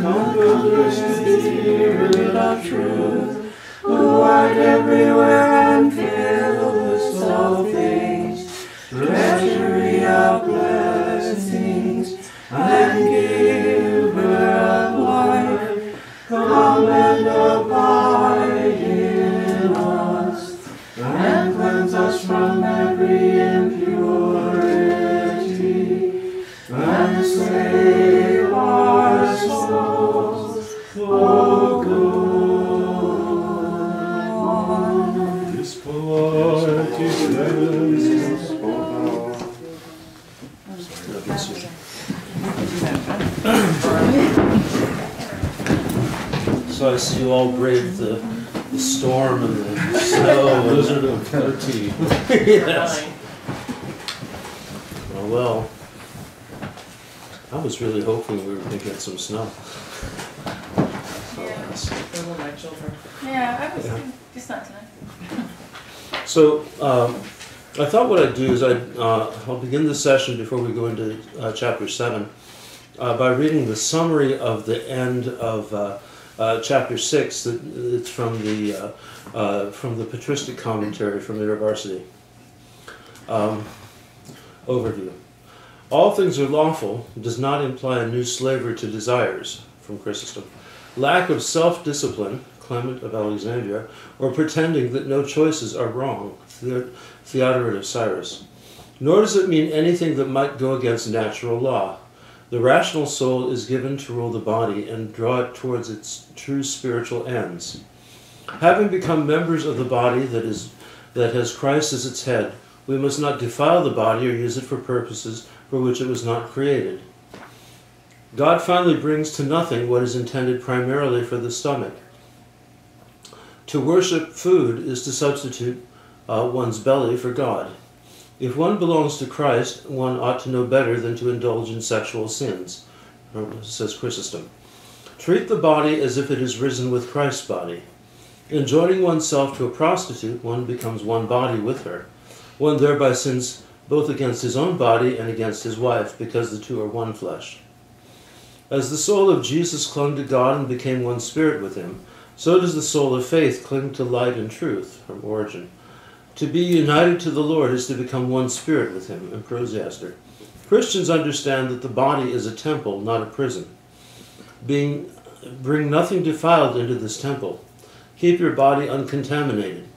Comforter, Spirit of truth, who art everywhere and fillest all things, treasury of blessings, and giver of life, come and abide in us, and cleanse us from every impurity, and save our souls, O good one. So I see you all braved the storm and the snow. Blizzard of tea. Yes. Well, I was really hoping we were going to get some snow. My children. Yeah, I was just not tonight. So I thought what I'd do is I'll begin the session before we go into chapter 7 by reading the summary of the end of chapter 6. It's from the patristic commentary from InterVarsity. Overview. All things are lawful does not imply a new slavery to desires, from Chrysostom. Lack of self-discipline, Clement of Alexandria, or pretending that no choices are wrong, Theodoret of Cyrus. Nor does it mean anything that might go against natural law. The rational soul is given to rule the body and draw it towards its true spiritual ends. Having become members of the body that has Christ as its head, we must not defile the body or use it for purposes for which it was not created. God finally brings to nothing what is intended primarily for the stomach. To worship food is to substitute one's belly for God. If one belongs to Christ, one ought to know better than to indulge in sexual sins, says Chrysostom. Treat the body as if it is risen with Christ's body. In joining oneself to a prostitute, one becomes one body with her. One thereby sins both against his own body and against his wife, because the two are one flesh. As the soul of Jesus clung to God and became one spirit with him, so does the soul of faith cling to light and truth, from Origen. To be united to the Lord is to become one spirit with him, in Prosiaster. Christians understand that the body is a temple, not a prison. Bring nothing defiled into this temple. Keep your body uncontaminated.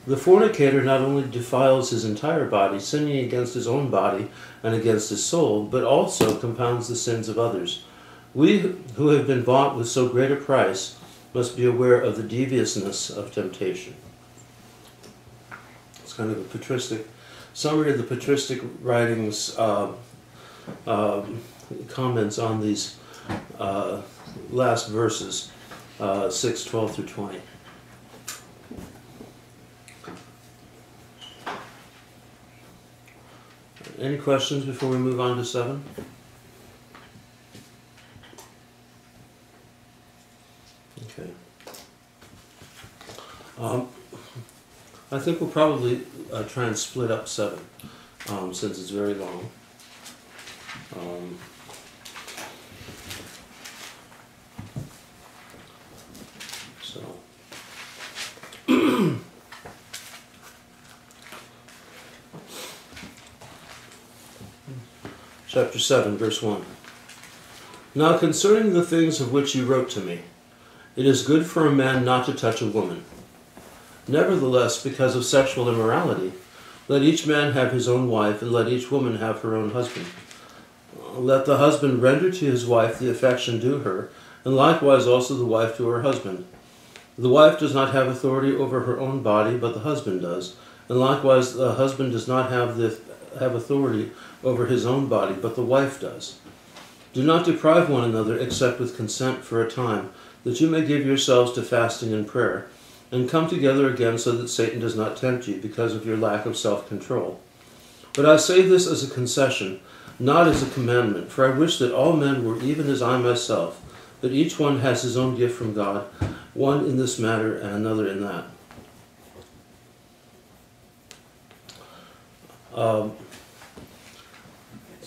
The fornicator not only defiles his entire body, sinning against his own body and against his soul, but also compounds the sins of others. We who have been bought with so great a price must be aware of the deviousness of temptation. It's kind of a patristic summary of the patristic writings, comments on these last verses, 6, 12 through 20. Any questions before we move on to 7? Okay. I think we'll probably try and split up 7, since it's very long. Chapter 7, verse 1. Now concerning the things of which you wrote to me, it is good for a man not to touch a woman. Nevertheless, because of sexual immorality, let each man have his own wife, and let each woman have her own husband. Let the husband render to his wife the affection due her, and likewise also the wife to her husband. The wife does not have authority over her own body, but the husband does, and likewise the husband does not have authority over his own body, but the wife does. Do not deprive one another except with consent for a time, that you may give yourselves to fasting and prayer, and come together again so that Satan does not tempt you because of your lack of self-control. But I say this as a concession, not as a commandment, for I wish that all men were even as I myself, that each one has his own gift from God, one in this matter and another in that.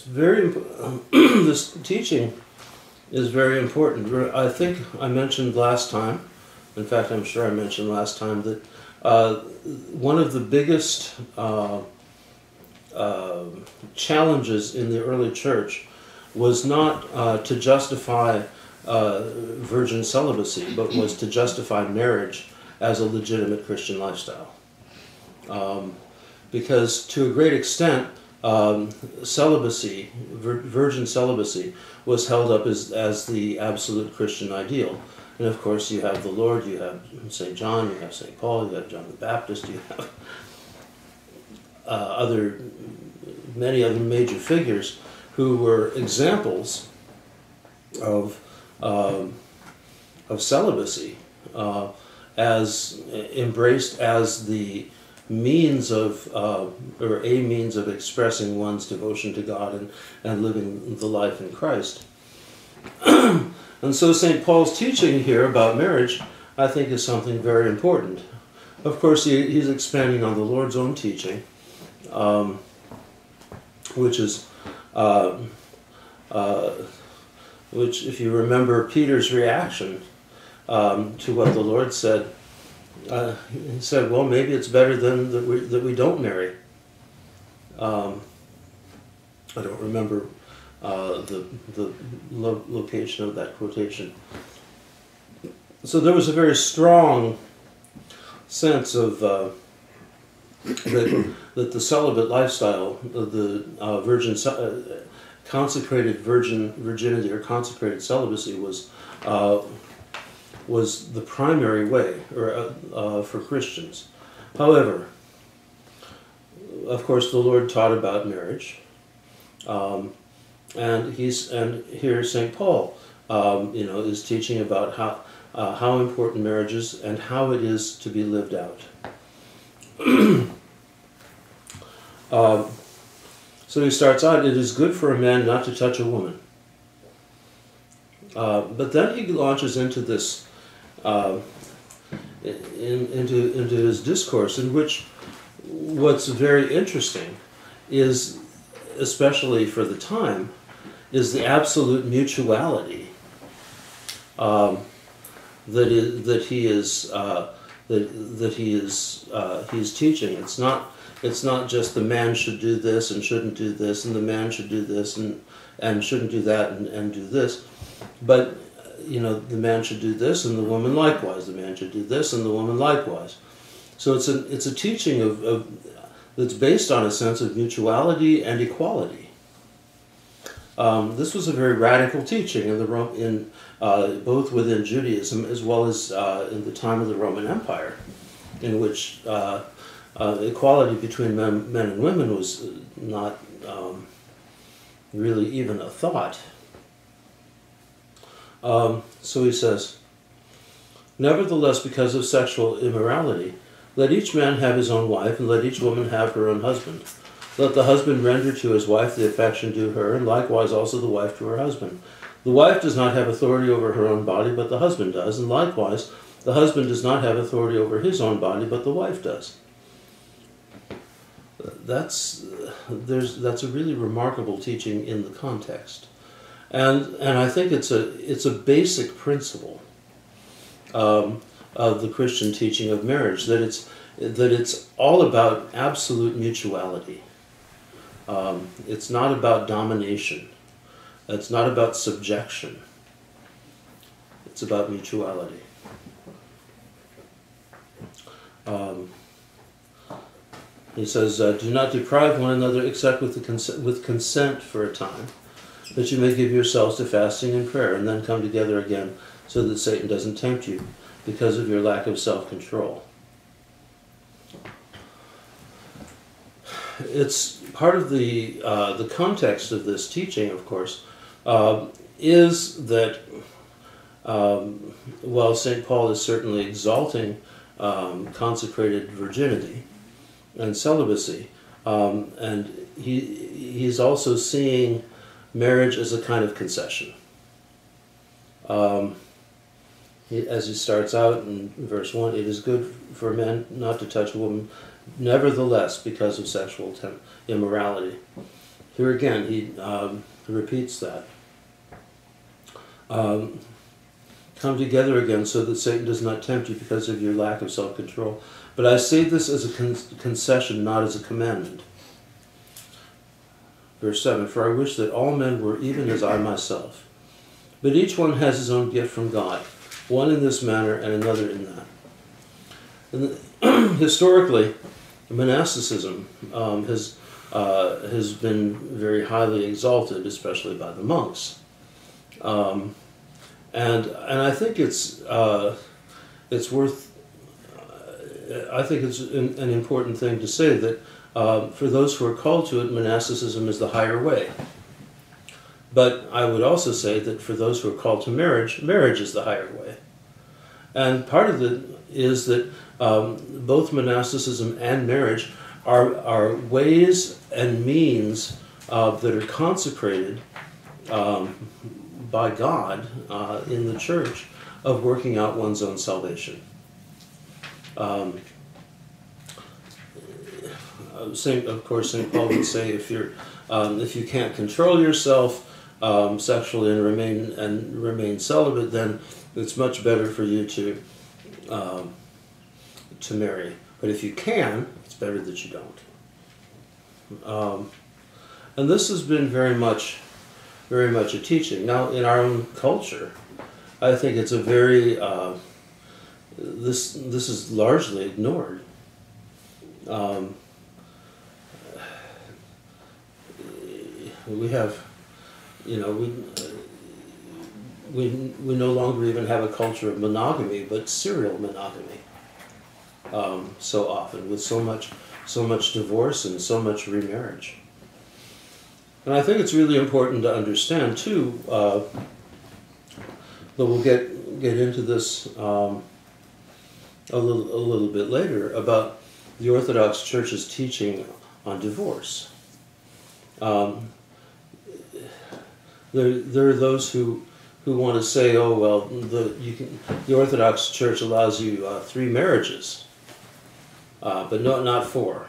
It's very this teaching is very important. I think I mentioned last time, in fact I'm sure I mentioned last time, that one of the biggest challenges in the early church was not to justify virgin celibacy, but was to justify marriage as a legitimate Christian lifestyle. Because to a great extent, celibacy, virgin celibacy, was held up as the absolute Christian ideal. And of course you have the Lord, you have St. John, you have St. Paul, you have John the Baptist, you have many other major figures who were examples of celibacy as embraced as the means of, or a means of expressing one's devotion to God and living the life in Christ. And so St. Paul's teaching here about marriage, I think, is something very important. Of course, he's expanding on the Lord's own teaching, which is, which, if you remember Peter's reaction to what the Lord said, he said, well, maybe it's better then that we don't marry. I don't remember the location of that quotation. So there was a very strong sense of that the celibate lifestyle, the consecrated virginity or consecrated celibacy was the primary way for Christians. However, of course, the Lord taught about marriage, and here St. Paul, is teaching about how important marriage is and how it is to be lived out. So he starts out, it is good for a man not to touch a woman. But then he launches into this, into his discourse, in which what's very interesting is, especially for the time, is the absolute mutuality that he is teaching. It's not just the man should do this and shouldn't do this, and the man should do this and shouldn't do that and do this, but the man should do this and the woman likewise. The man should do this and the woman likewise. So it's a teaching of that's based on a sense of mutuality and equality. This was a very radical teaching in both within Judaism as well as in the time of the Roman Empire, in which equality between men and women was not really even a thought. So he says, nevertheless, because of sexual immorality, let each man have his own wife, and let each woman have her own husband. Let the husband render to his wife the affection due her, and likewise also the wife to her husband. The wife does not have authority over her own body, but the husband does, and likewise the husband does not have authority over his own body, but the wife does. That's a really remarkable teaching in the context, and I think it's a basic principle of the Christian teaching of marriage, that it's all about absolute mutuality. It's not about domination. It's not about subjection. It's about mutuality. He says, do not deprive one another except with consent for a time, that you may give yourselves to fasting and prayer, and then come together again, so that Satan doesn't tempt you because of your lack of self-control. It's part of the context of this teaching, of course, is that while St. Paul is certainly exalting consecrated virginity and celibacy, and he's also seeing marriage as a kind of concession. As he starts out in verse 1, it is good for a man not to touch a woman, nevertheless, because of sexual immorality. here again, he repeats that. Come together again so that Satan does not tempt you because of your lack of self-control. But I say this as a concession, not as a commandment. Verse 7, for I wish that all men were even as I myself. But each one has his own gift from God, one in this manner and another in that. And historically, monasticism has been very highly exalted, especially by the monks. And I think it's worth. I think it's an important thing to say that for those who are called to it, monasticism is the higher way. But I would also say that for those who are called to marriage, marriage is the higher way. And part of it is that both monasticism and marriage are ways and means that are consecrated by God in the church of working out one's own salvation. Of course, St. Paul would say if you can't control yourself sexually and remain celibate, then it's much better for you to marry. But if you can, it's better that you don't. And this has been very much a teaching. Now, in our own culture, I think it's a very this is largely ignored. We have, we no longer even have a culture of monogamy, but serial monogamy. So often, with so much divorce and so much remarriage. And I think it's really important to understand too. But we'll get into this a little bit later about the Orthodox Church's teaching on divorce. There are those who want to say, oh well, the Orthodox Church allows you 3 marriages, but not 4.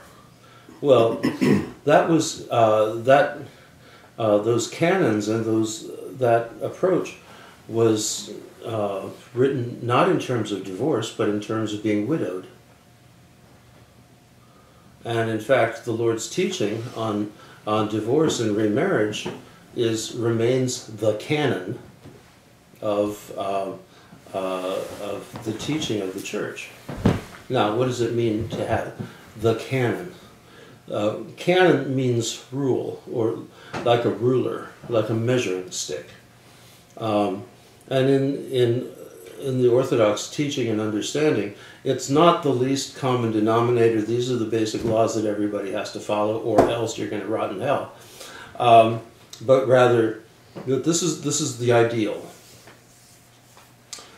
Well, that was those canons and that approach was written not in terms of divorce, but in terms of being widowed. And in fact, the Lord's teaching on divorce and remarriage remains the canon of the teaching of the Church. Now, what does it mean to have the canon? Canon means rule, or like a ruler, like a measuring stick. And in the Orthodox teaching and understanding, it's not the least common denominator. These are the basic laws that everybody has to follow, or else you're going to rot in hell. But rather, this is the ideal,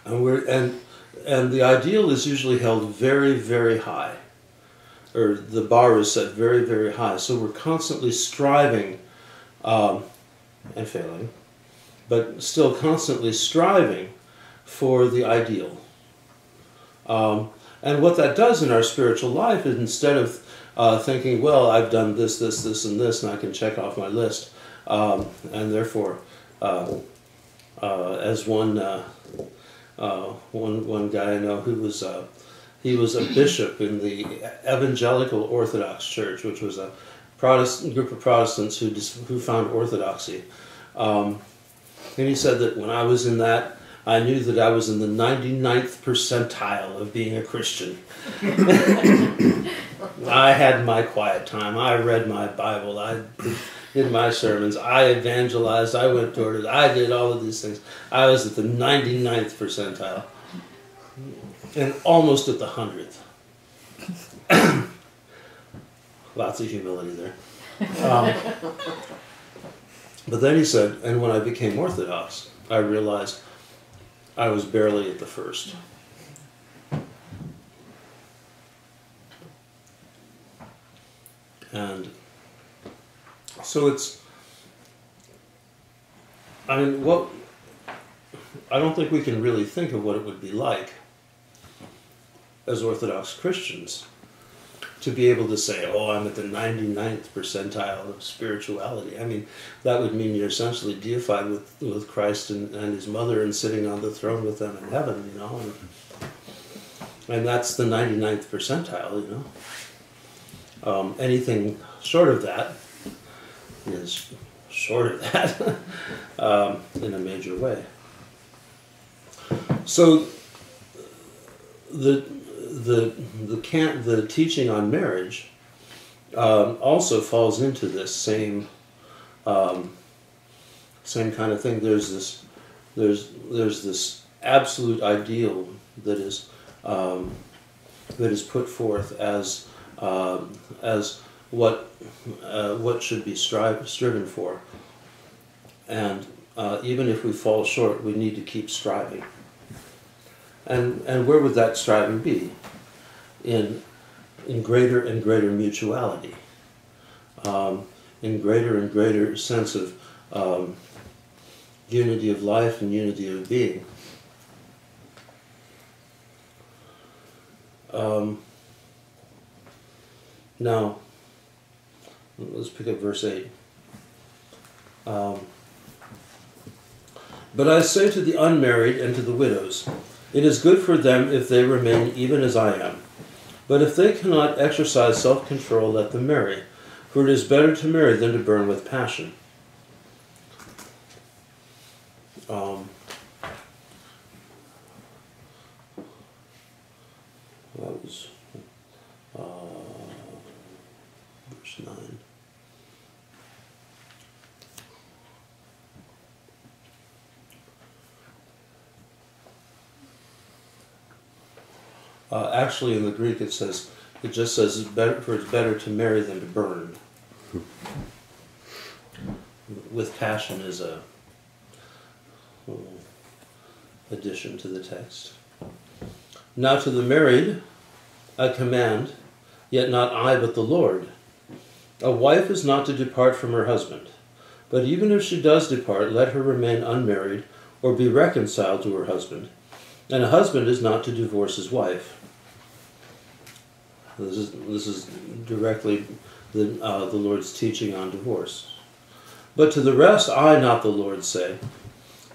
and the ideal is usually held very, very high, or the bar is set very, very high. So we're constantly striving, and failing, but still constantly striving for the ideal. And what that does in our spiritual life is, instead of thinking, well, I've done this, this, this, and this, and I can check off my list, and therefore, as one guy I know he was a bishop in the Evangelical Orthodox Church, which was a group of Protestants who found orthodoxy. And he said that when I was in that, I knew that I was in the 99th percentile of being a Christian. I had my quiet time. I read my Bible. I did my sermons. I evangelized. I went toward it. I did all of these things. I was at the 99th percentile. And almost at the 100th. Lots of humility there. But then he said, and when I became Orthodox, I realized I was barely at the first. And so I don't think we can really think of what it would be like as Orthodox Christians to be able to say, oh, I'm at the 99th percentile of spirituality. I mean, that would mean you're essentially deified with Christ and his mother and sitting on the throne with them in heaven, you know. And that's the 99th percentile, you know. Anything short of that is short of that in a major way. So the teaching on marriage also falls into this same kind of thing. There's this absolute ideal that is put forth as what should be striven for, and even if we fall short, we need to keep striving. And where would that striving be? In greater and greater mutuality, in greater and greater sense of unity of life and unity of being. Now, let's pick up verse 8. But I say to the unmarried and to the widows, it is good for them if they remain even as I am. But if they cannot exercise self-control, let them marry, for it is better to marry than to burn with passion. That was verse 9. Actually, in the Greek, it just says it's better to marry than to burn. With passion is a addition to the text. Now to the married, I command, yet not I, but the Lord. A wife is not to depart from her husband, but even if she does depart, let her remain unmarried or be reconciled to her husband. And a husband is not to divorce his wife. This is directly the Lord's teaching on divorce. But to the rest I, not the Lord, say,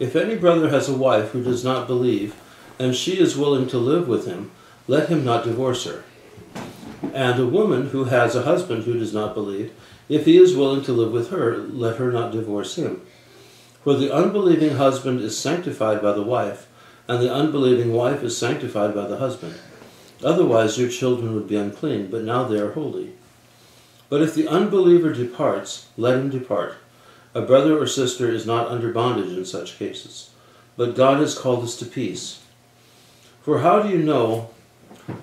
if any brother has a wife who does not believe, and she is willing to live with him, let him not divorce her. And a woman who has a husband who does not believe, if he is willing to live with her, let her not divorce him. For the unbelieving husband is sanctified by the wife, and the unbelieving wife is sanctified by the husband. Otherwise your children would be unclean, but now they are holy. But if the unbeliever departs, let him depart. A brother or sister is not under bondage in such cases, but God has called us to peace. For how do you know,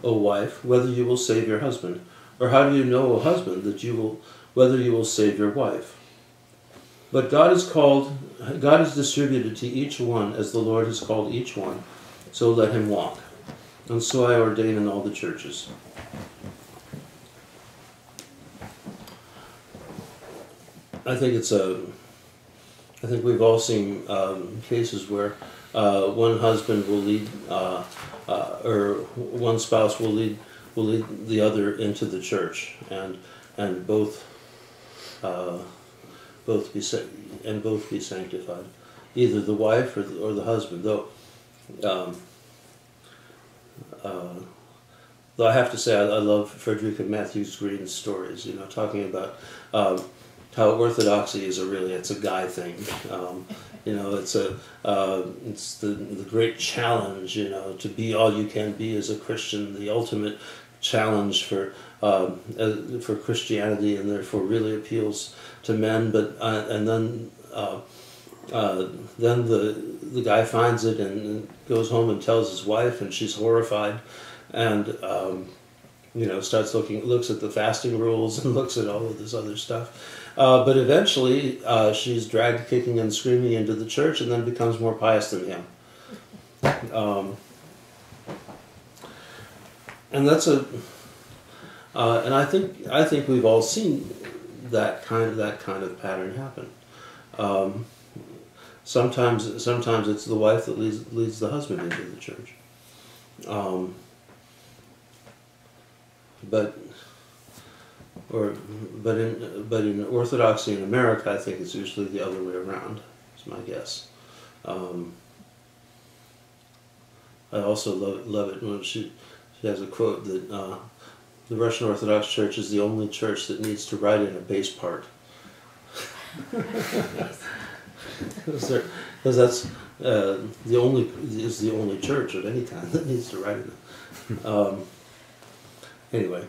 O wife, whether you will save your husband? Or how do you know, O husband, whether you will save your wife? But God has distributed to each one as the Lord has called each one, so let him walk. And so I ordain in all the churches. I think we've all seen cases where one husband will lead, or one spouse will lead the other into the church, and both be sanctified, either the wife or the husband. Though I have to say, I love Frederica Matthews Green's stories. Talking about how orthodoxy is it's a guy thing. It's the great challenge. To be all you can be as a Christian, the ultimate challenge for Christianity, and therefore really appeals to men. But and then the guy finds it and goes home and tells his wife, and she's horrified, and looks at the fasting rules and looks at all of this other stuff. But eventually, she's dragged kicking and screaming into the church, and then becomes more pious than him. And that's and I think we've all seen that kind of pattern happen. Sometimes it's the wife that leads the husband into the church. But but in Orthodoxy in America, I think it's usually the other way around. Is my guess. I also love it when she has a quote that the Russian Orthodox Church is the only church that needs to write in a bass part. Because that's the only church of any kind that needs to write in it. Anyway.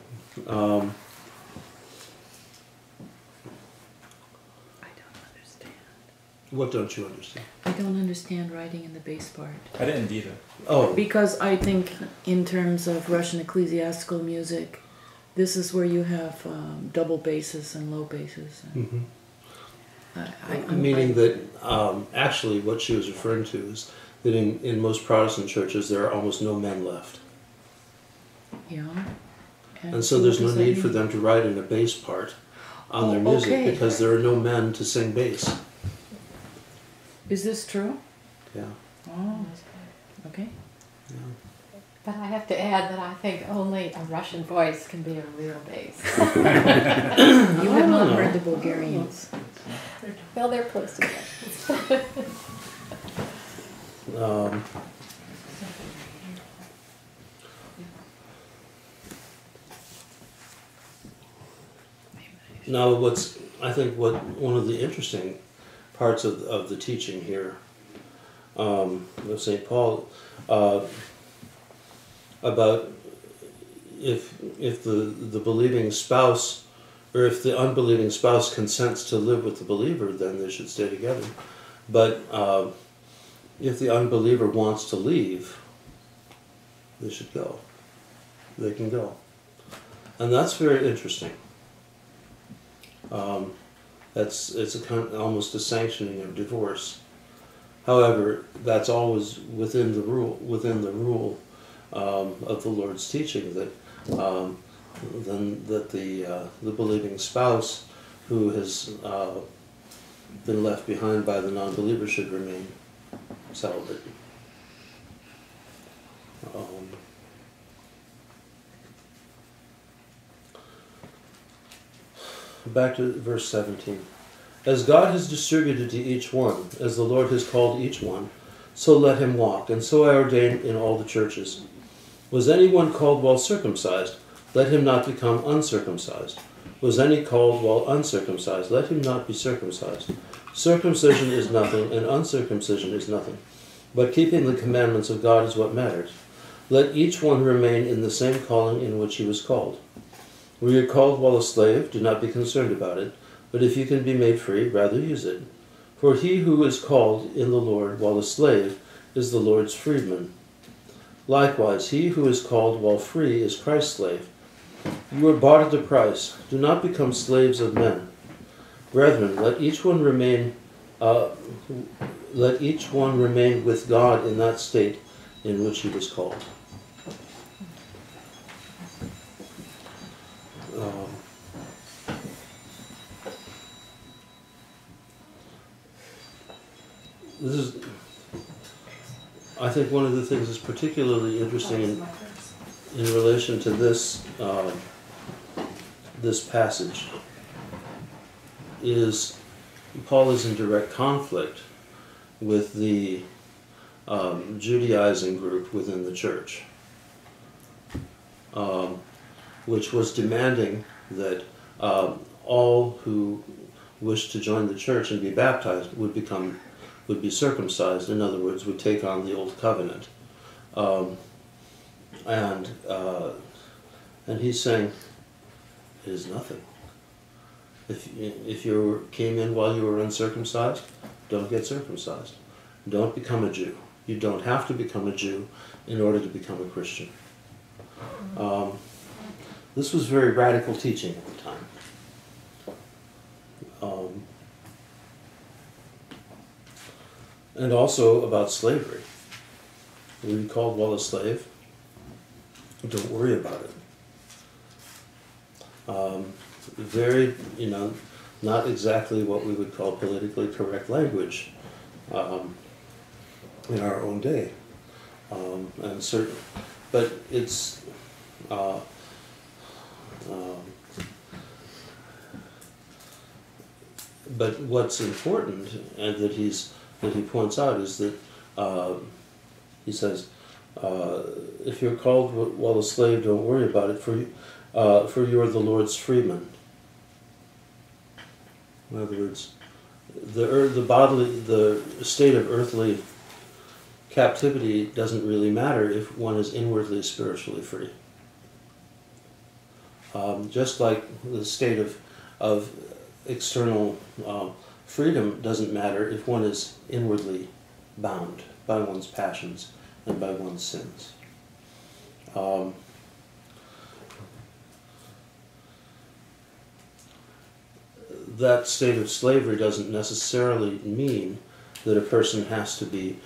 I don't understand. What don't you understand? I don't understand writing in the bass part. I didn't either. Oh. Because I think in terms of Russian ecclesiastical music, this is where you have double basses and low basses. And Meaning that actually what she was referring to is that in most Protestant churches there are almost no men left. Yeah. And so there's no need for them to write in a bass part on their music because there are no men to sing bass. Is this true? Yeah. Oh, okay. Yeah. But I have to add that I think only a Russian voice can be a real bass. You have not heard the Bulgarians. Well, they're close to that. Now, I think one of the interesting parts of the teaching here of St. Paul about if the believing spouse or if the unbelieving spouse consents to live with the believer, then they should stay together. But if the unbeliever wants to leave, they should go. They can go. And that's very interesting. It's almost a sanctioning of divorce. However, that's always within the rule of the Lord's teaching that the believing spouse who has been left behind by the non-believer should remain celibate. Back to verse 17. As God has distributed to each one, as the Lord has called each one, so let him walk, and so I ordain in all the churches. Was anyone called while circumcised? Let him not become uncircumcised. Was any called while uncircumcised? Let him not be circumcised. Circumcision is nothing, and uncircumcision is nothing. But keeping the commandments of God is what matters. Let each one remain in the same calling in which he was called. Were you called while a slave? Do not be concerned about it. But if you can be made free, rather use it. For he who is called in the Lord while a slave is the Lord's freedman. Likewise, he who is called while free is Christ's slave. You are bought at a price. Do not become slaves of men. Brethren, let each one remain with God in that state in which he was called. This is, I think, one of the things that's particularly interesting in relation to this this passage is Paul is in direct conflict with the Judaizing group within the church, which was demanding that all who wished to join the church and be baptized would be circumcised. In other words, would take on the old covenant. And he's saying it is nothing. If you came in while you were uncircumcised, don't get circumcised. Don't become a Jew. You don't have to become a Jew in order to become a Christian. This was very radical teaching at the time. And also about slavery. Were you called while a slave? Don't worry about it. Very, not exactly what we would call politically correct language in our own day. And certain, but it's but what's important, and that he points out, is that he says, if you're called while a slave, don't worry about it, for you are the Lord's freeman. In other words, the state of earthly captivity doesn't really matter if one is inwardly spiritually free. Just like the state of external freedom doesn't matter if one is inwardly bound by one's passions and by one's sins. That state of slavery doesn't necessarily mean that a person has to be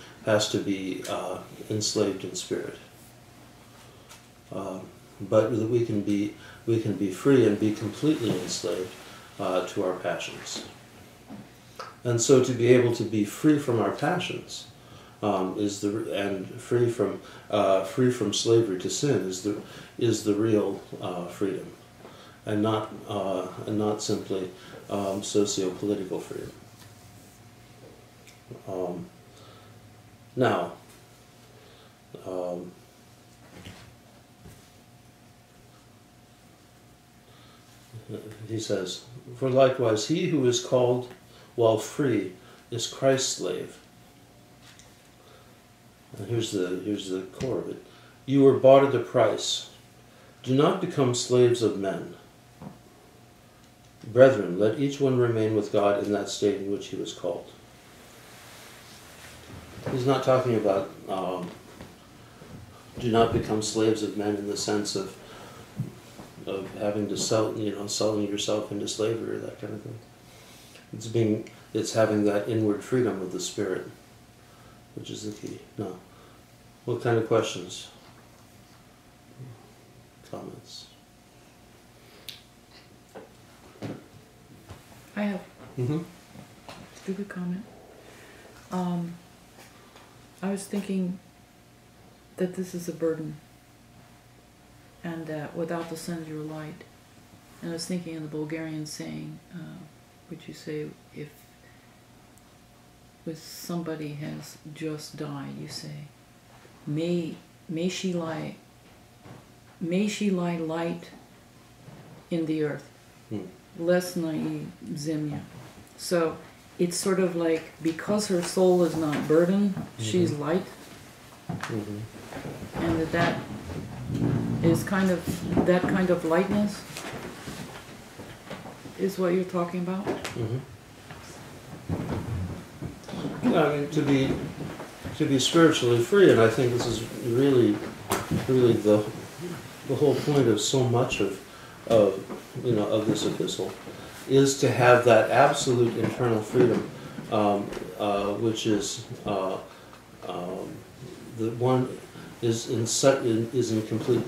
enslaved in spirit, but that we can be free and be completely enslaved to our passions. And so, to be able to be free from our passions free from slavery to sin is the real freedom, and not simply socio-political freedom. Now, he says, for likewise he who is called while free is Christ's slave. And here's the core of it. You were bought at a price. Do not become slaves of men. Brethren, let each one remain with God in that state in which he was called. He's not talking about do not become slaves of men in the sense of having to selling yourself into slavery or that kind of thing. It's having that inward freedom of the spirit, which is the key. No. What kind of questions? Comments? I have a stupid comment. I was thinking that this is a burden, and that without the sun of your light. And I was thinking of the Bulgarian saying, which you say, if somebody has just died, you say, may she lie light in the earth. Lesnai zemya. So it's sort of like, because her soul is not burdened, she's light. And that is kind of lightness is what you're talking about. I mean, to be spiritually free, and I think this is really the whole point of so much of this epistle, is to have that absolute internal freedom, which is that one is in complete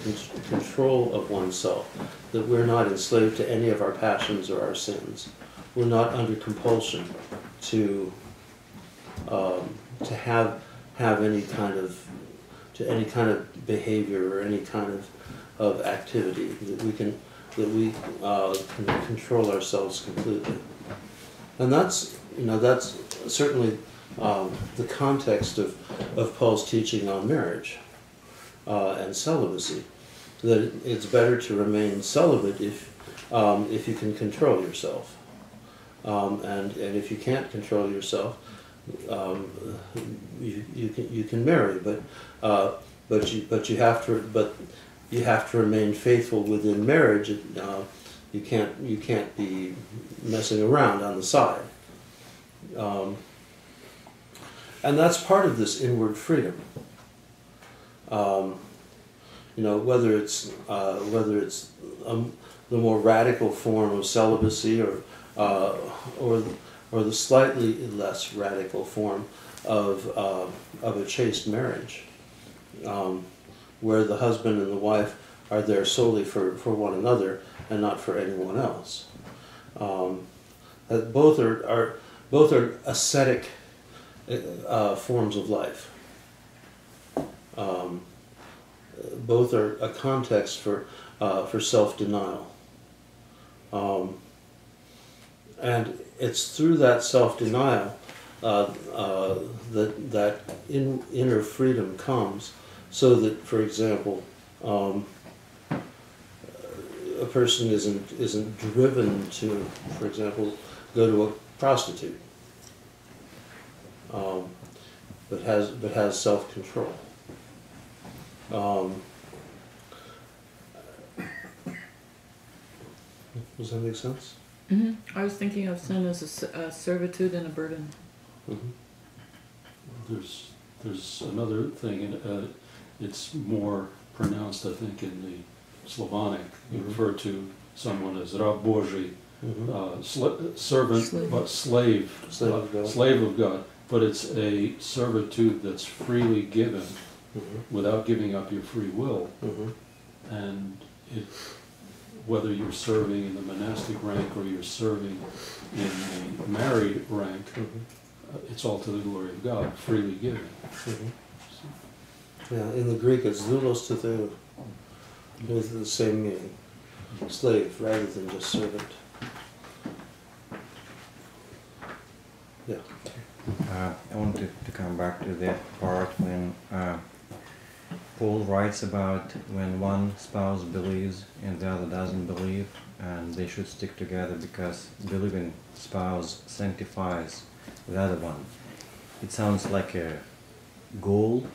control of oneself. That we're not enslaved to any of our passions or our sins. We're not under compulsion to have any kind of behavior or any kind of activity, that we can control ourselves completely. And that's certainly the context of Paul's teaching on marriage and celibacy. That it's better to remain celibate if you can control yourself, and if you can't control yourself, you can marry, but you have to remain faithful within marriage. You can't be messing around on the side, and that's part of this inward freedom. Whether it's the more radical form of celibacy or the slightly less radical form of a chaste marriage, where the husband and the wife are there solely for one another and not for anyone else. Both are ascetic forms of life. Both are a context for self-denial, And it's through that self-denial that inner freedom comes, so that, for example, a person isn't driven to, for example, go to a prostitute, but has self-control. Does that make sense? Mm-hmm. I was thinking of sin as a servitude and a burden. Mm-hmm. There's another thing, and it's more pronounced, I think, in the Slavonic. You Mm-hmm. refer to someone as Rab Božji, Mm-hmm. servant, Slave. but slave Slave of God. slave of God. But it's a servitude that's freely given Mm-hmm. without giving up your free will. Mm-hmm. And whether you're serving in the monastic rank or you're serving in the married rank, Mm-hmm. it's all to the glory of God, freely given. Mm-hmm. Yeah, in the Greek it's doulos to theou, with the same meaning, slave rather than just servant. Yeah. I wanted to come back to that part when Paul writes about when one spouse believes and the other doesn't believe, and they should stick together because believing spouse sanctifies the other one. It sounds like a goal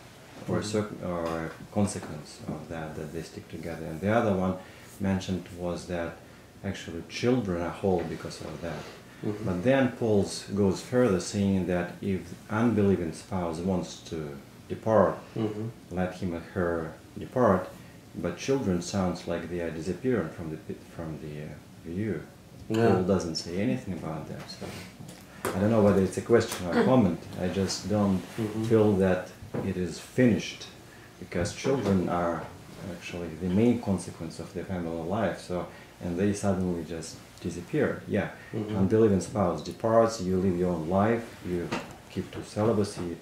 or a certain or a consequence of that they stick together. And the other one mentioned was that actually children are whole because of that. Mm-hmm. But then Paul goes further, saying that if unbelieving spouse wants to depart, Mm-hmm. let him or her depart. But children sounds like they are disappearing from the view. Yeah. Paul doesn't say anything about that. So I don't know whether it's a question or a comment. I just don't Mm-hmm. feel that it is finished, because children are actually the main consequence of their family life. So, and they suddenly just disappear. Yeah, Mhm. unbelieving spouse departs, you live your own life, you keep to celibacy,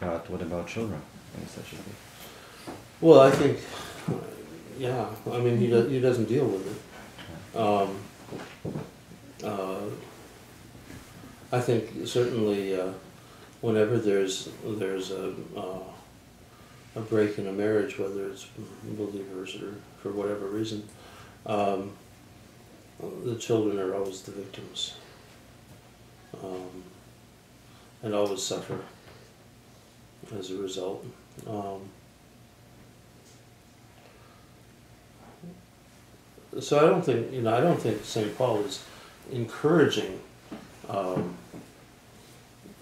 but what about children in such a case? Well, I think, yeah, I mean, he doesn't deal with it. I think certainly whenever there's a break in a marriage, whether it's believers or for whatever reason, the children are always the victims, and always suffer as a result. So I don't think St. Paul is encouraging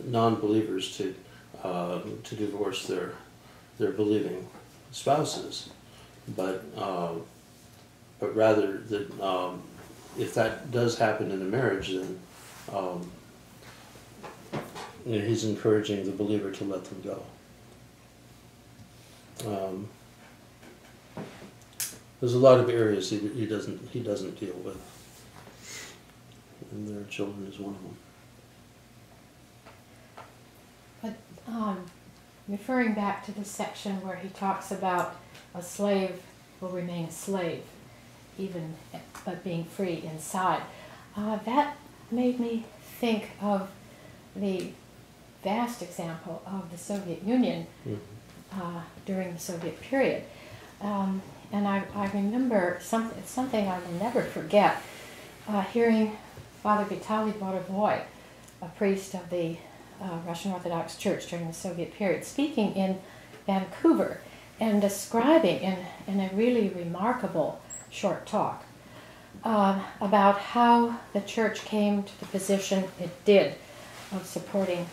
non-believers to divorce their believing spouses, but rather that if that does happen in a marriage, then he's encouraging the believer to let them go. There's a lot of areas he doesn't deal with, and their children is one of them. But referring back to the section where he talks about a slave will remain a slave, even but being free inside, that made me think of the vast example of the Soviet Union during the Soviet period. And I remember something I will never forget, hearing Father Vitaly Borovoy, a priest of the Russian Orthodox Church during the Soviet period, speaking in Vancouver and describing in a really remarkable short talk about how the church came to the position it did of supporting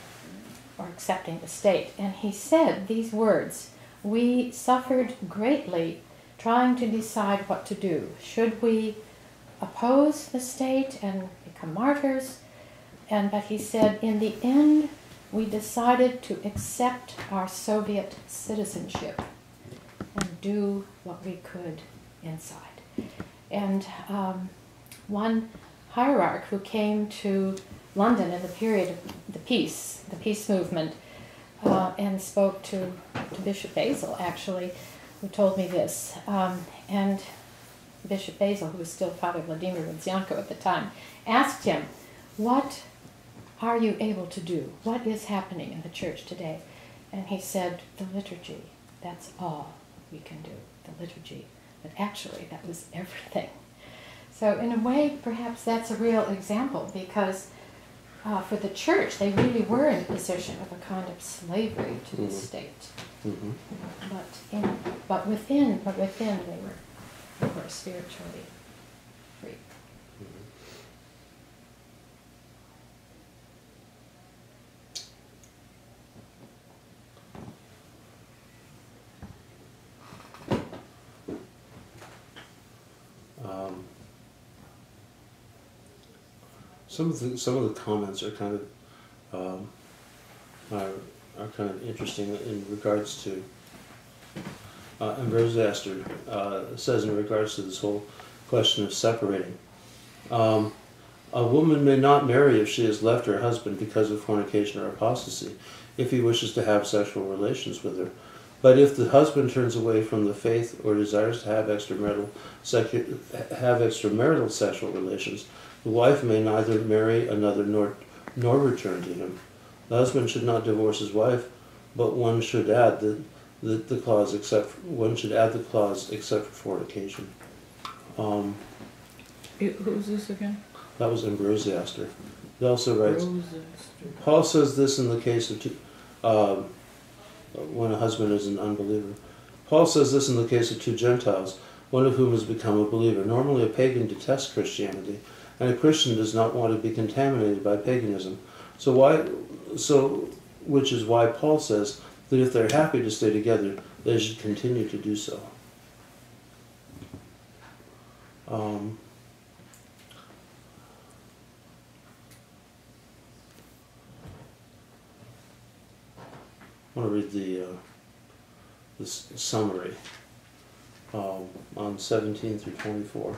or accepting the state. And he said these words: "We suffered greatly trying to decide what to do. Should we oppose the state and become martyrs?" But he said, in the end, we decided to accept our Soviet citizenship and do what we could inside. And one hierarch who came to London in the period of the peace movement, and spoke to Bishop Basil, actually, who told me this. And Bishop Basil, who was still Father Vladimir Rudzianko at the time, asked him, what are you able to do? What is happening in the church today? And he said, the liturgy. That's all we can do, the liturgy. But actually, that was everything. So in a way, perhaps that's a real example, because for the church, they really were in a position of a kind of slavery to the state. But within they were spiritually free. Some of the comments are kind of are kind of interesting in regards to Ambrosiaster says in regards to this whole question of separating. A woman may not marry if she has left her husband because of fornication or apostasy, if he wishes to have sexual relations with her. But if the husband turns away from the faith or desires to have extramarital sexual relations, the wife may neither marry another nor return to him. The husband should not divorce his wife, but one should add the clause except for fornication. Who's this again? That was Ambrosiaster. He also writes, Paul says this in the case of when a husband is an unbeliever. Paul says this in the case of two Gentiles, one of whom has become a believer. Normally a pagan detests Christianity, and a Christian does not want to be contaminated by paganism. Which is why Paul says that if they're happy to stay together, they should continue to do so. I want to read the summary on 17 through 24.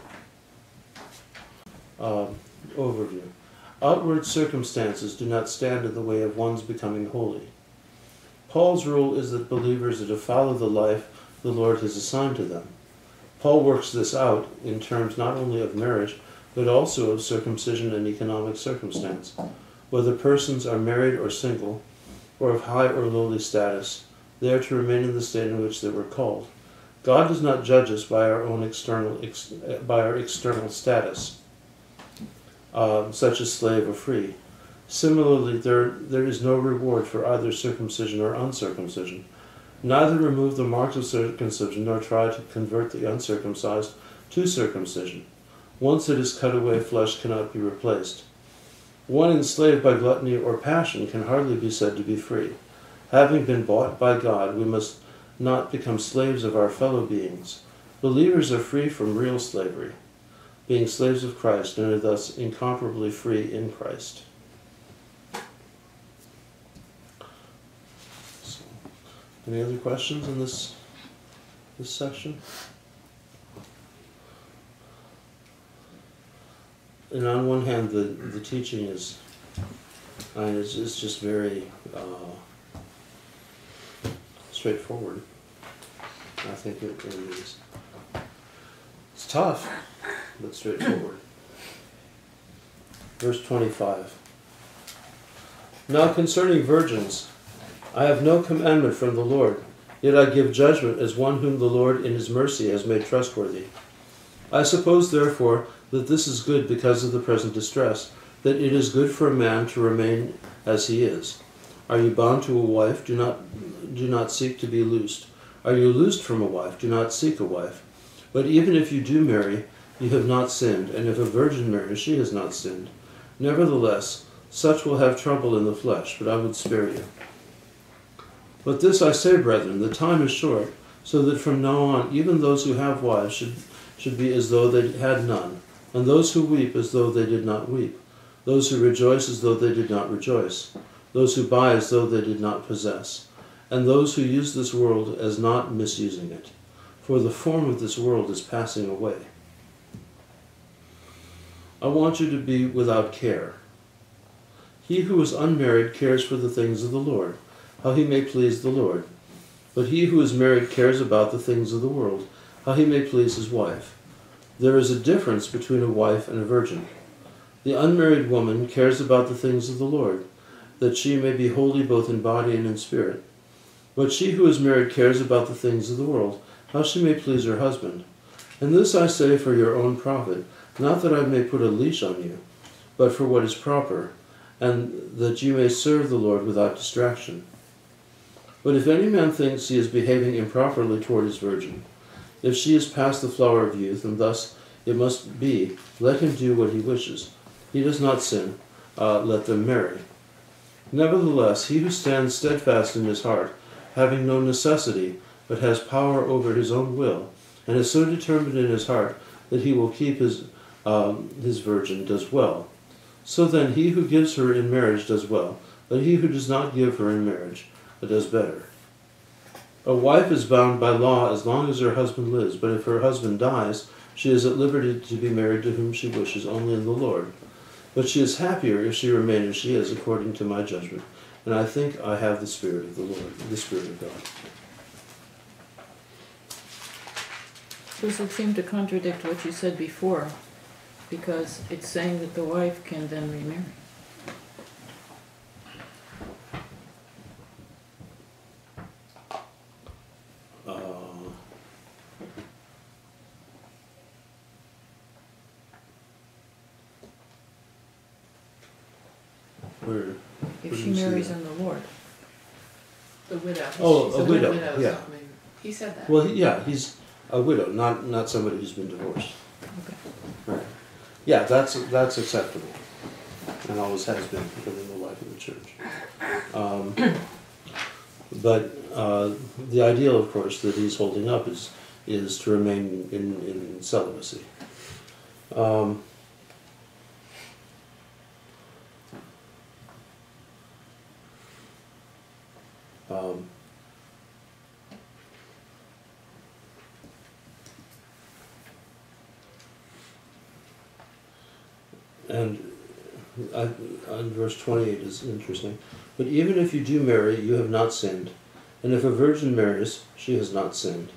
Overview. Outward circumstances do not stand in the way of one's becoming holy. Paul's rule is that believers are to follow the life the Lord has assigned to them. Paul works this out in terms not only of marriage, but also of circumcision and economic circumstance. Whether persons are married or single, or of high or lowly status, they are to remain in the state in which they were called. God does not judge us by our own external status, such as slave or free. Similarly, there is no reward for either circumcision or uncircumcision. Neither remove the marks of circumcision nor try to convert the uncircumcised to circumcision. Once it is cut away, flesh cannot be replaced. One enslaved by gluttony or passion can hardly be said to be free. Having been bought by God, we must not become slaves of our fellow beings. Believers are free from real slavery, being slaves of Christ, and are thus incomparably free in Christ. So, any other questions in this section? And on one hand, the teaching is just very straightforward. I think it is. It's tough, but straightforward. Verse 25. Now concerning virgins, I have no commandment from the Lord, yet I give judgment as one whom the Lord in his mercy has made trustworthy. I suppose, therefore, that this is good because of the present distress, that it is good for a man to remain as he is. Are you bound to a wife? Do not seek to be loosed. Are you loosed from a wife? Do not seek a wife. But even if you do marry, you have not sinned, and if a virgin marries, she has not sinned. Nevertheless, such will have trouble in the flesh, but I would spare you. But this I say, brethren, the time is short, so that from now on even those who have wives should be as though they had none, and those who weep as though they did not weep, those who rejoice as though they did not rejoice, those who buy as though they did not possess, and those who use this world as not misusing it. For the form of this world is passing away. I want you to be without care. He who is unmarried cares for the things of the Lord, how he may please the Lord. But he who is married cares about the things of the world, how he may please his wife. There is a difference between a wife and a virgin. The unmarried woman cares about the things of the Lord, that she may be holy both in body and in spirit. But she who is married cares about the things of the world, how she may please her husband. And this I say for your own profit, not that I may put a leash on you, but for what is proper, and that you may serve the Lord without distraction. But if any man thinks he is behaving improperly toward his virgin, if she is past the flower of youth, and thus it must be, let him do what he wishes. He does not sin, let them marry. Nevertheless, he who stands steadfast in his heart, having no necessity, but has power over his own will, and is so determined in his heart that he will keep his virgin, does well. So then he who gives her in marriage does well, but he who does not give her in marriage does better. A wife is bound by law as long as her husband lives, but if her husband dies, she is at liberty to be married to whom she wishes, only in the Lord. But she is happier if she remain as she is, according to my judgment. And I think I have the Spirit of the Lord, the Spirit of God. This would seem to contradict what you said before, because it's saying that the wife can then remarry. Where If she do you see marries that? in the Lord. The widow. Oh, She's a widow, widow, yeah. I mean, he said that. Well, he's a widow, not somebody who's been divorced. Okay. Right. Yeah, that's acceptable, and always has been within the life of the church. But the ideal, of course, that he's holding up is to remain in celibacy. And verse 28 is interesting. But even if you do marry, you have not sinned. And if a virgin marries, she has not sinned.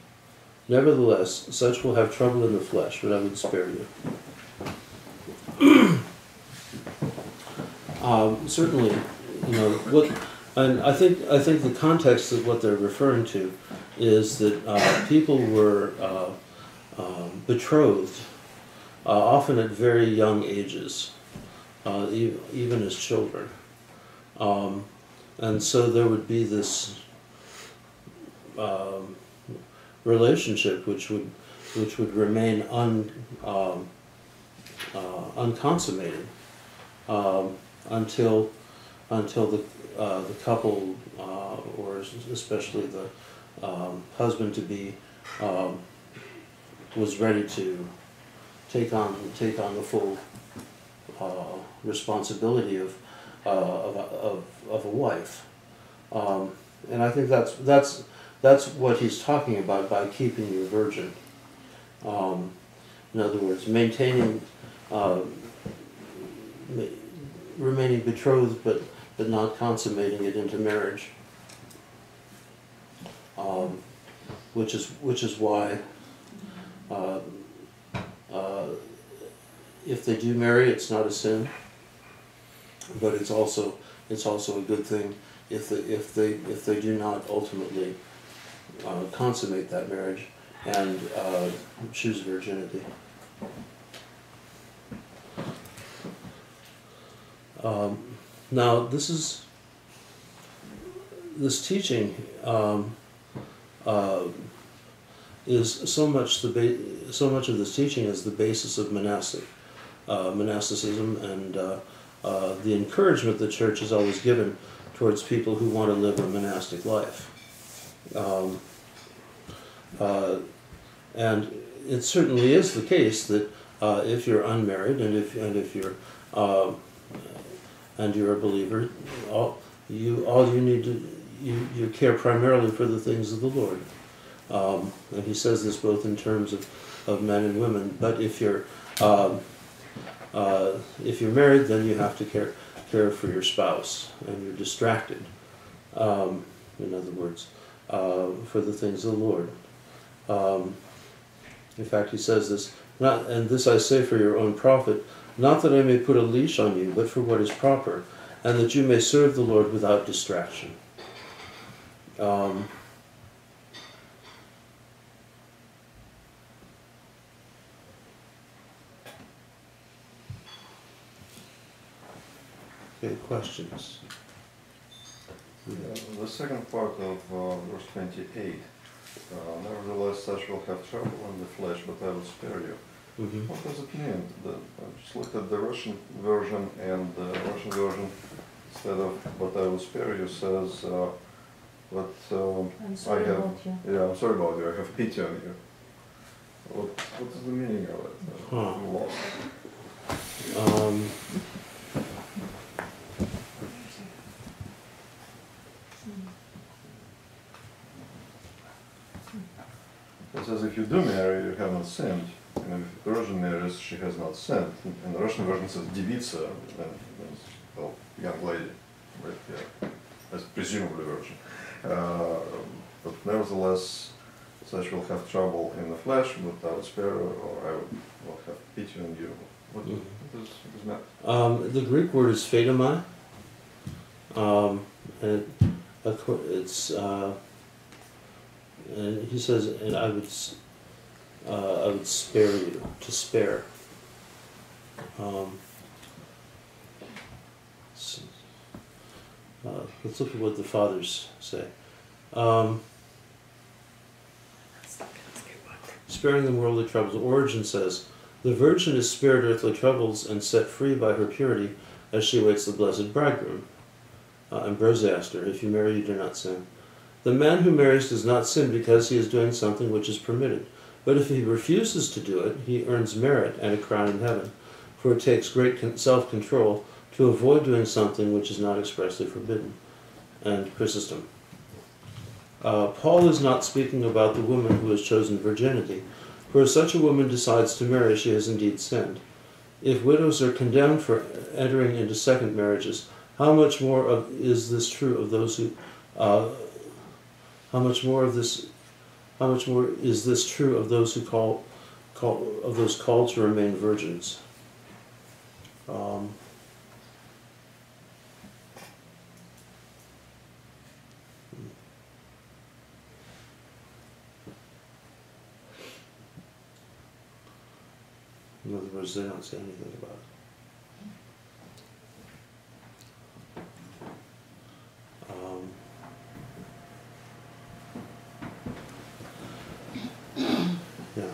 Nevertheless, such will have trouble in the flesh, but I would spare you. Certainly, and I think the context of what they're referring to is that people were betrothed, often at very young ages, even as children, and so there would be this relationship which would remain unconsummated until the couple, or especially the husband to be, was ready to take on the full responsibility of a wife, and I think that's what he's talking about by keeping you virgin. In other words, maintaining, remaining betrothed, but not consummating it into marriage. Which is why, if they do marry, it's not a sin, but it's also a good thing if they do not ultimately consummate that marriage and choose virginity. Now, this teaching is so much of this teaching is the basis of monasticism, and the encouragement the church has always given towards people who want to live a monastic life. And it certainly is the case that if you're unmarried and if you're and you're a believer, all you need to you care primarily for the things of the Lord. And he says this both in terms of men and women. But if you're married, then you have to care for your spouse, and you're distracted. In other words, for the things of the Lord. In fact, he says this, and this I say for your own profit, not that I may put a leash on you, but for what is proper, and that you may serve the Lord without distraction. Okay, questions? The second part of verse 28, nevertheless such will have trouble in the flesh, but I will spare you. Mm-hmm. What does it mean? I just looked at the Russian version, and the Russian version, instead of "but I will spare you," says, "but I'm sorry about you. yeah, I'm sorry about you. I have pity on you." What is the meaning of it? Huh. I'm lost. It says if you do marry, you have not sinned. And if the Russian marries, she has not sinned. And the Russian version says "девица," well, young lady, right? Yeah, that's presumably Russian. But nevertheless, such will have trouble in the flesh, but I will spare her, or I will have pity on you. What does that? The Greek word is phaidamai. And it's and he says, and I would spare you, to spare. Let's look at what the fathers say. Sparing them worldly troubles. Origen says, the virgin is spared earthly troubles and set free by her purity as she awaits the blessed bridegroom. Ambrosiaster, if you marry, you do not sin. The man who marries does not sin because he is doing something which is permitted. But if he refuses to do it, he earns merit and a crown in heaven. For it takes great self-control to avoid doing something which is not expressly forbidden. And Chrysostom. Paul is not speaking about the woman who has chosen virginity, for if such a woman decides to marry, she has indeed sinned. If widows are condemned for entering into second marriages, how much more is this true of those who? How much more is this true of those who called to remain virgins? In other words, they don't say anything about it. Yeah.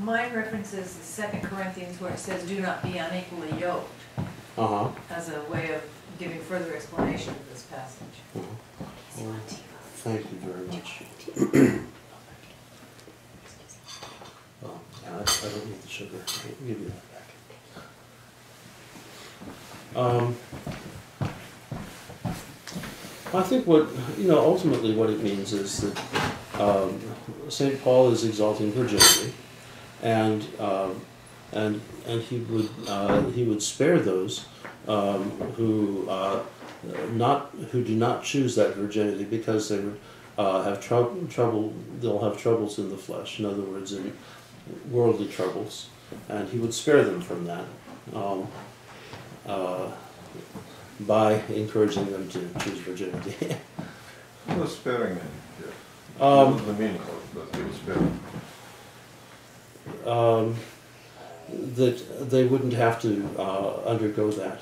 My reference is 2 Corinthians where it says, "Do not be unequally yoked," as a way of giving further explanation of this passage. Well, thank you very much. Well, I don't need the sugar. I'll give you that back. I think ultimately what it means is that St. Paul is exalting virginity, and he would spare those who do not choose that virginity because they would have trouble. They'll have troubles in the flesh. In other words, in worldly troubles, and he would spare them from that by encouraging them to choose virginity. What does sparing mean? What is the meaning of that he was sparing? That they wouldn't have to undergo that.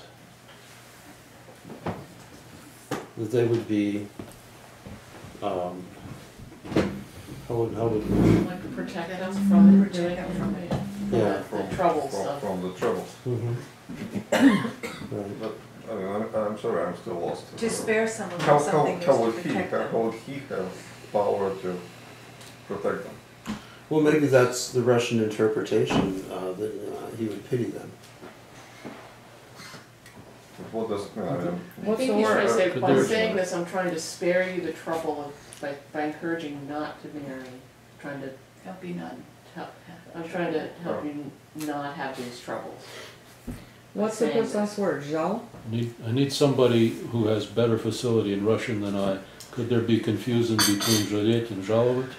That they would be. How would Like protect them from it, yeah. the trouble stuff. From the troubles. Mm-hmm. Right. But I'm sorry, I'm still lost. To spare someone How from something is to protect them. would he have power to protect them? Well, maybe that's the Russian interpretation that he would pity them. But what does it mean? I mean, I What's think the he's trying to word? say, by Cathedral. saying this, I'm trying to spare you the trouble of, by encouraging you not to marry, trying to Help you not. I'm trying to help you not have these troubles. What's the Saying precise word? Zhao? I need somebody who has better facility in Russian than I. Could there be confusion between жалеть and жаловать?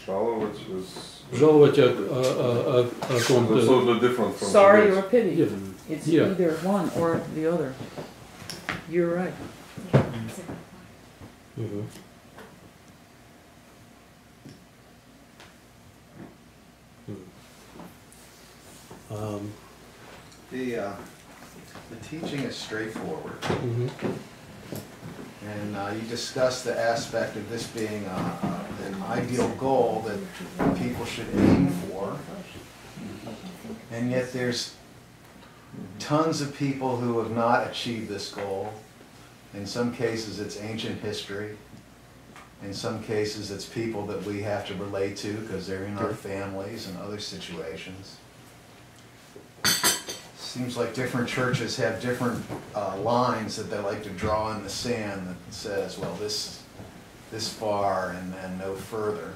Shallow, which is Żałować jak Absolutely different from Sorry this. or pity. Yeah. It's Yeah. either one or the other. You're right. Yeah, that's a good point. Mm-hmm. The teaching is straightforward, Mm-hmm. and you discuss the aspect of this being an ideal goal that people should aim for, and yet there's tons of people who have not achieved this goal. In some cases, it's ancient history. In some cases, it's people that we have to relate to because they're in our families and other situations. Seems like different churches have different lines that they like to draw in the sand that says, well, this far and no further.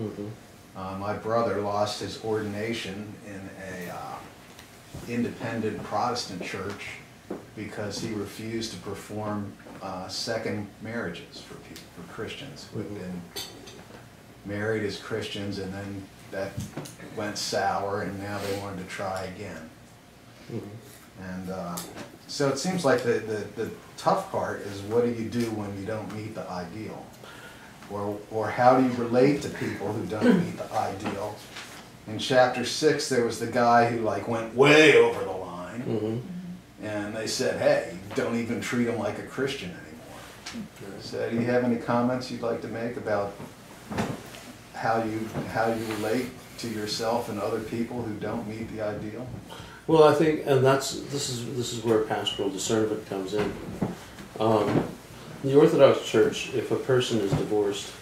Mm-hmm. My brother lost his ordination in a independent Protestant church because he refused to perform second marriages for people, for Christians who had been married as Christians, and then that went sour, and now they wanted to try again. Mm-hmm. And so it seems like the tough part is, what do you do when you don't meet the ideal? Or how do you relate to people who don't meet the ideal? In chapter 6, there was the guy who went way over the line, Mm-hmm. and they said, hey, don't even treat him like a Christian anymore. So do you have any comments you'd like to make about how you relate to yourself and other people who don't meet the ideal? Well, I think, and this is where pastoral discernment comes in. In the Orthodox Church, if a person is divorced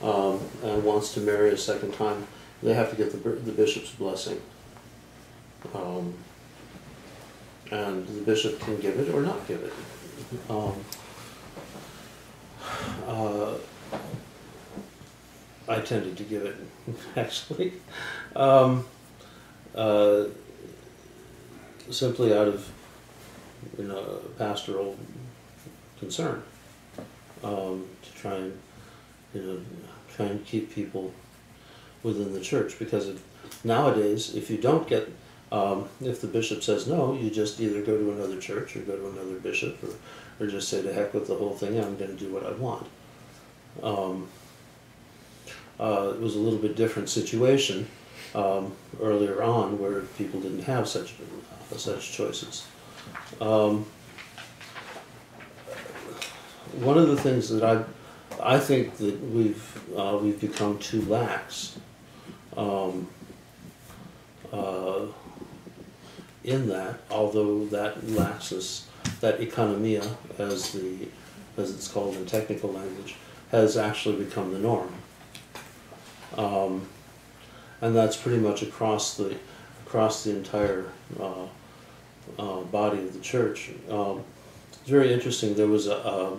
and wants to marry a second time, they have to get the bishop's blessing. And the bishop can give it or not give it. I tended to give it, actually. Simply out of pastoral concern, to try and keep people within the church, because nowadays if you don't get if the bishop says no, you just either go to another church or go to another bishop, or just say to heck with the whole thing, I'm going to do what I want. It was a little bit different situation earlier on, where people didn't have such choices. One of the things that I think that we've become too lax in that, although that laxness, that economia, as it's called in technical language, has actually become the norm. And that's pretty much across the entire body of the church. It's very interesting. There was a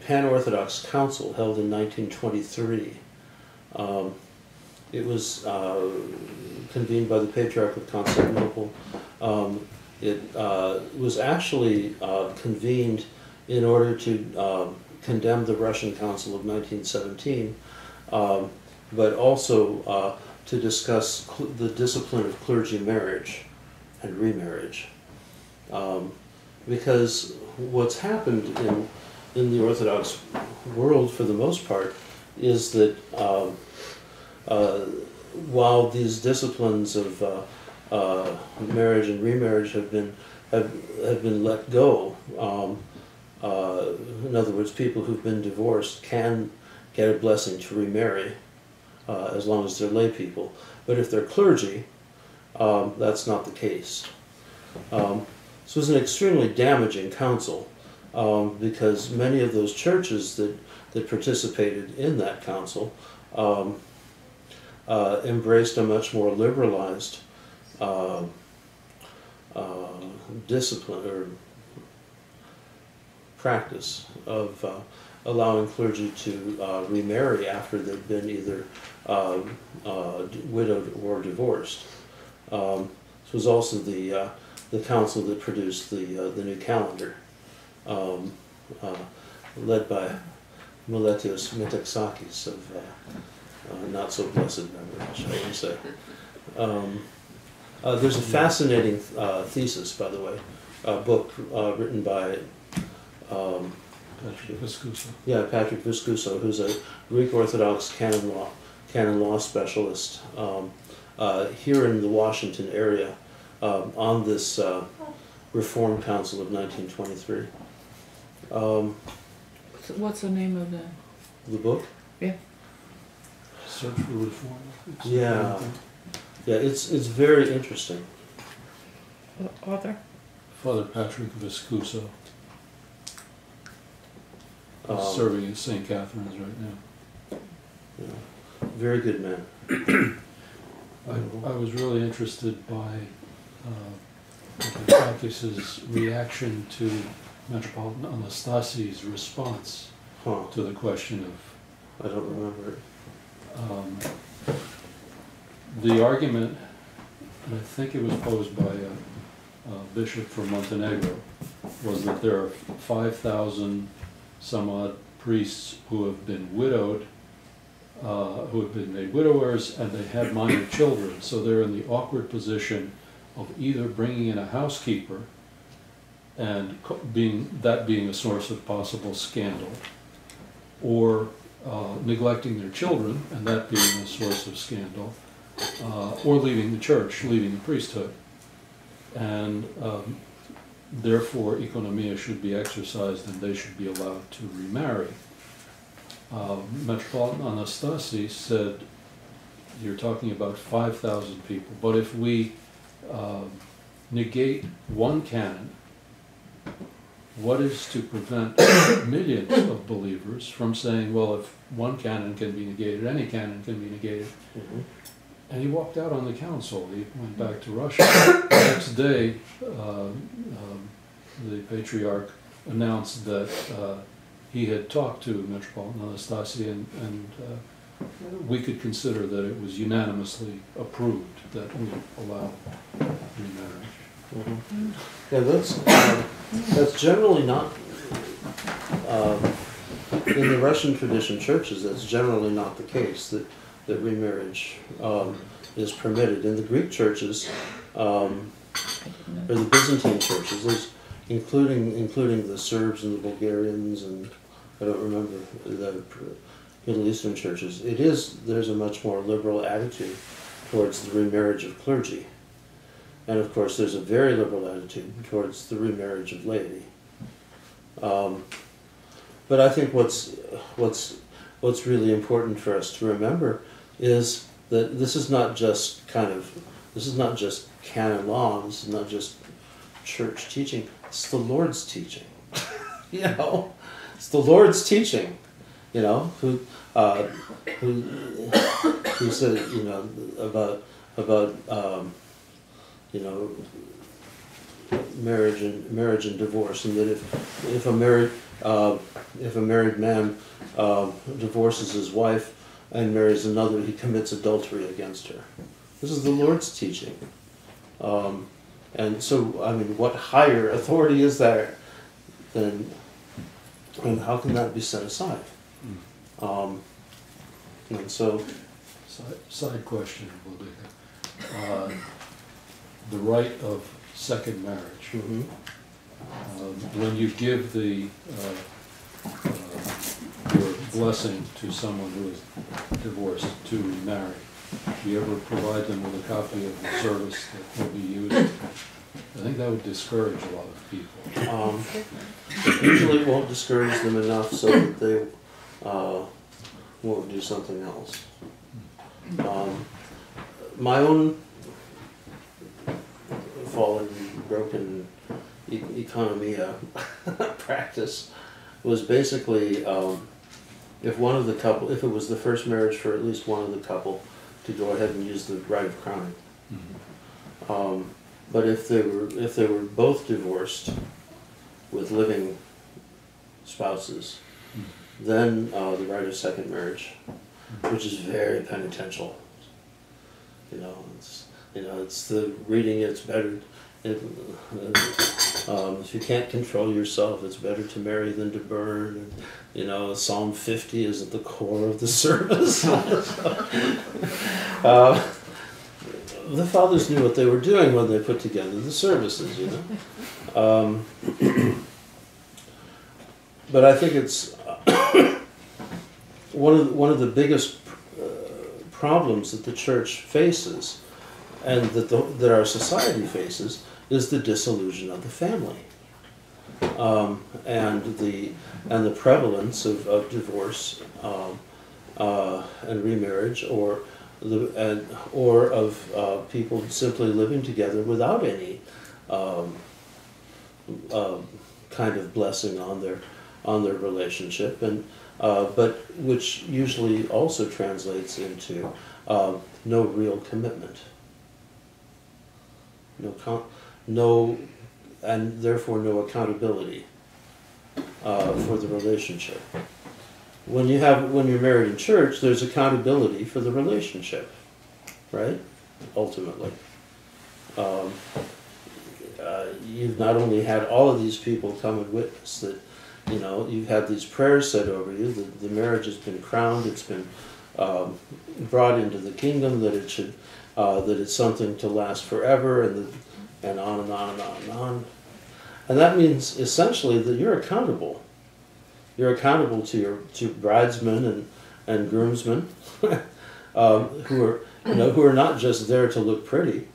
Pan-Orthodox Council held in 1923. It was convened by the Patriarch of Constantinople. It was actually convened in order to condemn the Russian Council of 1917, but also to discuss the discipline of clergy marriage and remarriage. Because what's happened in the Orthodox world, for the most part, is that while these disciplines of marriage and remarriage have been let go, in other words, people who've been divorced can get a blessing to remarry as long as they're lay people. But if they're clergy, that's not the case. This was an extremely damaging council, because many of those churches that participated in that council embraced a much more liberalized discipline or practice of allowing clergy to remarry after they've been either widowed or divorced. This was also the council that produced the new calendar, led by Miletios Metaxakis not so blessed memory, shall we say. There's a fascinating thesis, by the way, a book written by Patrick Viscuso. Patrick Viscuso, who's a Greek Orthodox canon law specialist here in the Washington area on this Reform Council of 1923. What's the name of The book? Yeah. Search for Reform. Yeah, it's very interesting. author? Father Patrick Viscuso. He's Um, serving at St. Catherine's right now. Very good man. I was really interested by Dukakis's reaction to Metropolitan Anastasi's response Huh. to the question of I don't remember it. the argument, and I think it was posed by a bishop from Montenegro, was that there are 5,000 some odd priests who have been widowed, who have been made widowers, and they have minor children, so they're in the awkward position of either bringing in a housekeeper and being a source of possible scandal, or neglecting their children, and that being a source of scandal, or leaving the church, leaving the priesthood. And therefore, economia should be exercised and they should be allowed to remarry. Metropolitan Anastasi said, you're talking about 5,000 people, but if we negate one canon, what is to prevent millions of believers from saying, well, if one canon can be negated, any canon can be negated? Mm-hmm. And he walked out on the council. He went back to Russia. The next day, the patriarch announced that he had talked to Metropolitan Anastasi, and we could consider that it was unanimously approved that we allow remarriage. Mm-hmm. Yeah, that's generally not in the Russian tradition churches. That's generally not the case that remarriage is permitted. In the Greek churches or the Byzantine churches, including the Serbs and the Bulgarians, and I don't remember the Middle Eastern churches, there's a much more liberal attitude towards the remarriage of clergy. And of course, there's a very liberal attitude towards the remarriage of laity. But I think what's really important for us to remember is that this is not just canon law. This is not just church teaching. It's the Lord's teaching. It's the Lord's teaching. Who said about marriage and divorce, and that if a married man divorces his wife and marries another, he commits adultery against her. This is the Lord's teaching, and so what higher authority is there than, and how can that be set aside? And so, Side question, Vladika. The right of second marriage. mm-hmm. When you give your blessing to someone who is divorced to remarry, do you ever provide them with a copy of the service that will be used? I think that would discourage a lot of people. Usually it won't discourage them enough so that they won't do something else. My own fallen, broken economia practice was basically if it was the first marriage for at least one of the couple, to go ahead and use the right of crowning. Mm-hmm. But if they were both divorced with living spouses, mm-hmm. then the right of second marriage, which is very penitential. It's the reading. It's better if you can't control yourself, it's better to marry than to burn. And, you know, Psalm 50 is at the core of the service. The fathers knew what they were doing when they put together the services, you know. But I think it's one of the biggest problems that the church faces, and that our society faces, is the disillusion of the family, and the prevalence of divorce and remarriage, or of people simply living together without any kind of blessing on their relationship, and but which usually also translates into no real commitment, and therefore no accountability for the relationship. When you're married in church, there's accountability for the relationship, right? Ultimately, you've not only had all of these people come and witness that, you know, you've had these prayers said over you, the marriage has been crowned, it's been brought into the kingdom, that it should, that it's something to last forever, and on and on and on and on. And that means essentially that you're accountable. You're accountable to bridesmen and groomsmen, who are not just there to look pretty,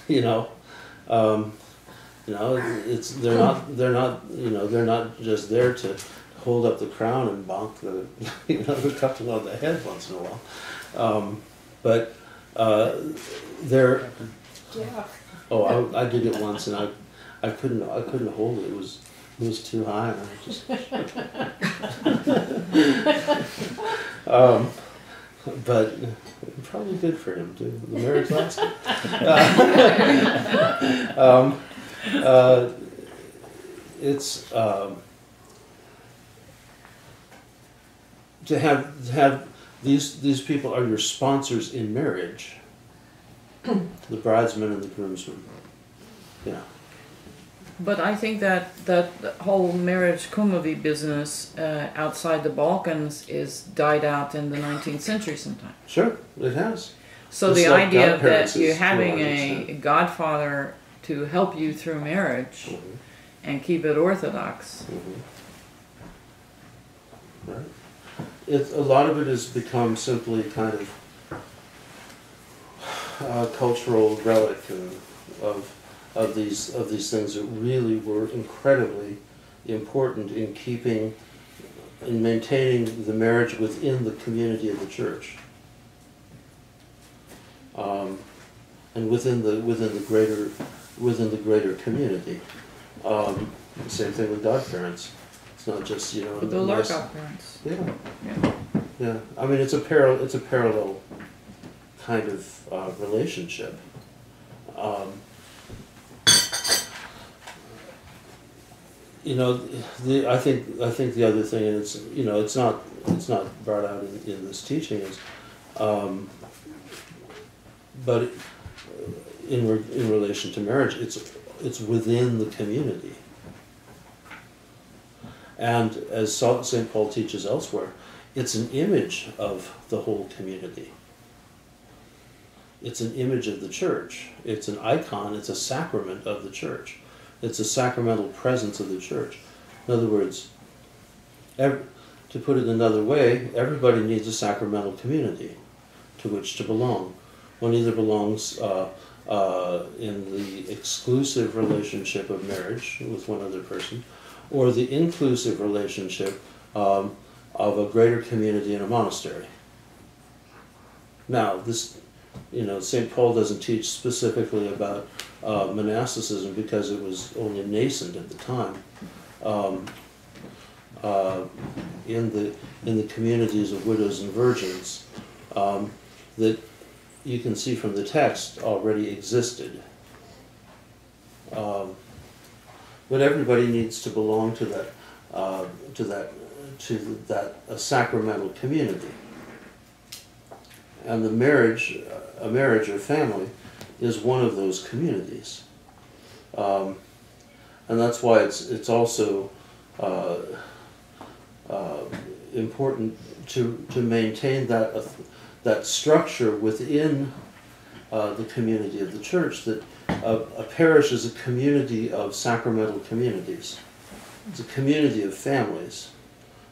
you know. They're not just there to hold up the crown and bonk the couple on the head once in a while, but they're. Yeah. Oh, I did it once, and I couldn't hold it. It was too high, and I just. But probably good for him too. The marriage lasted. It's to have these people are your sponsors in marriage. The bridesmen and the groomsmen. Yeah. But I think that whole marriage kummevi business outside the Balkans is died out in the 19th century sometime. Sure, it has. So Just the like idea that godparents you're is having to a a extent. godfather to help you through marriage and keep it orthodox. Right. A lot of it has become simply kind of cultural relic of these things that really were incredibly important in maintaining the marriage within the community of the church, and within the greater community. Same thing with godparents. It's not just, you know. But those are godparents. Yeah. Yeah. I mean, it's a parallel kind of relationship. You know, I think the other thing, and it's, you know, it's not brought out in this teaching, is, but in relation to marriage, it's within the community, and as St. Paul teaches elsewhere, it's an image of the whole community. It's an image of the church. It's an icon. It's a sacrament of the church. It's a sacramental presence of the church. In other words, to put it another way, everybody needs a sacramental community to which to belong. One either belongs in the exclusive relationship of marriage with one other person, or the inclusive relationship of a greater community in a monastery. Now, this, you know, St. Paul doesn't teach specifically about monasticism because it was only nascent at the time. In the communities of widows and virgins, that you can see from the text already existed. But everybody needs to belong to that sacramental community. And a marriage or family is one of those communities. And that's why it's also important to maintain that structure within the community of the church, that a parish is a community of sacramental communities. It's a community of families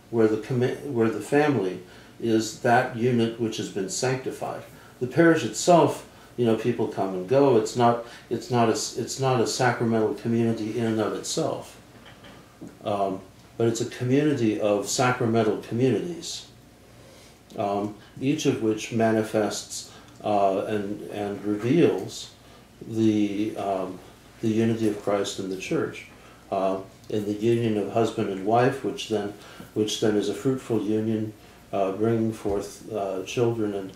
where the family is that unit which has been sanctified. The parish itself, people come and go. It's not a sacramental community in and of itself, but it's a community of sacramental communities, each of which manifests and reveals the unity of Christ in the church, in the union of husband and wife, which then is a fruitful union, bringing forth children, and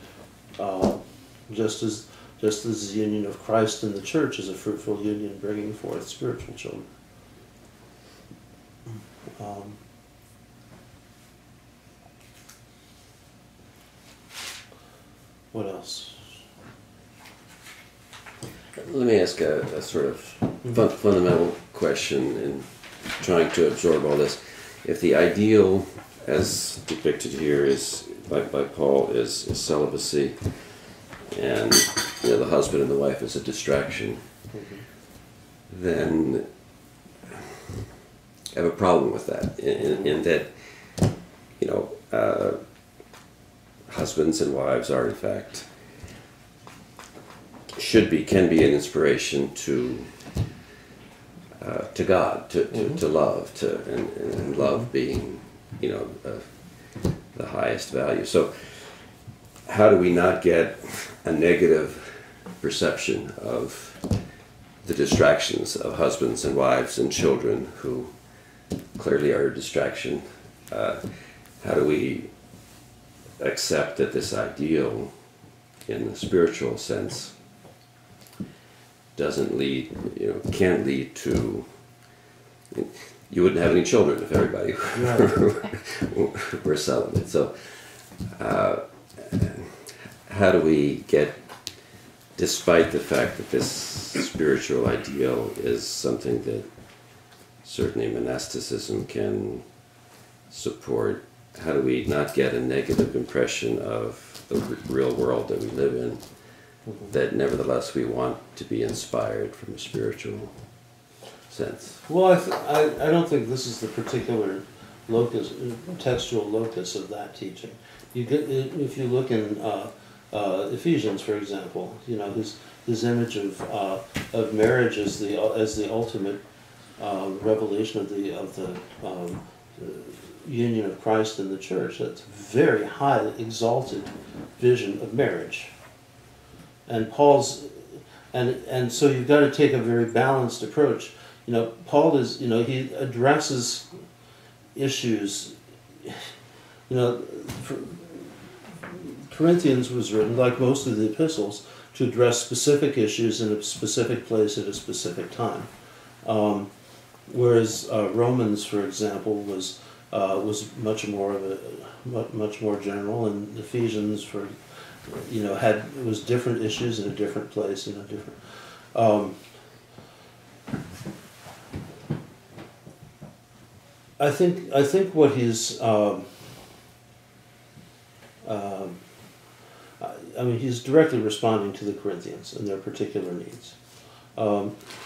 just as the union of Christ in the church is a fruitful union, bringing forth spiritual children. What else? Let me ask a sort of fundamental question in trying to absorb all this. If the ideal, as depicted here, is by Paul, is celibacy, and the husband and the wife is a distraction, then I have a problem with that. In that, husbands and wives are in fact can be an inspiration to God, to love, and love being, the highest value. So, how do we not get a negative perception of the distractions of husbands and wives and children who clearly are a distraction? How do we accept that this ideal, in the spiritual sense, can't lead to, you wouldn't have any children if everybody were celibate. So how do we get, despite the fact that this spiritual ideal is something that certainly monasticism can support, how do we not get a negative impression of the real world that we live in, that nevertheless we want to be inspired from a spiritual sense? Well, I don't think this is the particular textual locus of that teaching. If you look in Ephesians, for example, his image of marriage as the ultimate revelation of the union of Christ in the church. That's a very highly exalted vision of marriage. And Paul's, and so you've got to take a very balanced approach. Paul is, he addresses issues, Corinthians was written, like most of the epistles, to address specific issues in a specific place at a specific time. Whereas Romans, for example, was much more general, and Ephesians, was different issues in a different place, in a different. I think what he's he's directly responding to the Corinthians and their particular needs.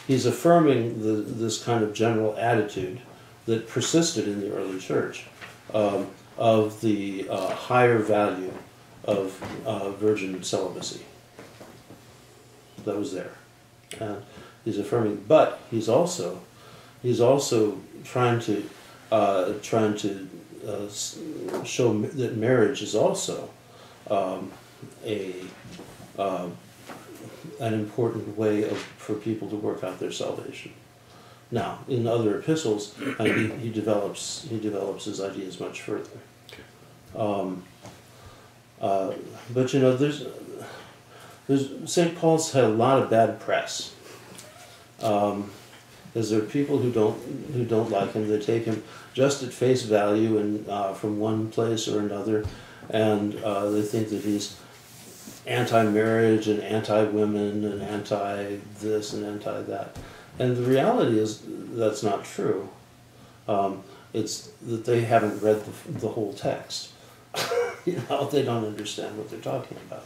He's affirming this kind of general attitude that persisted in the early church of the higher value of virgin celibacy. That was there, and he's affirming. But he's also trying to show that marriage is also an important way for people to work out their salvation. Now, in other epistles, he develops his ideas much further. But there's St. Paul's had a lot of bad press. Because there are people who don't like him. They take him just at face value and from one place or another, and they think that he's anti-marriage and anti-women and anti-this and anti-that. And the reality is that's not true. It's that they haven't read the whole text. You know, they don't understand what they're talking about.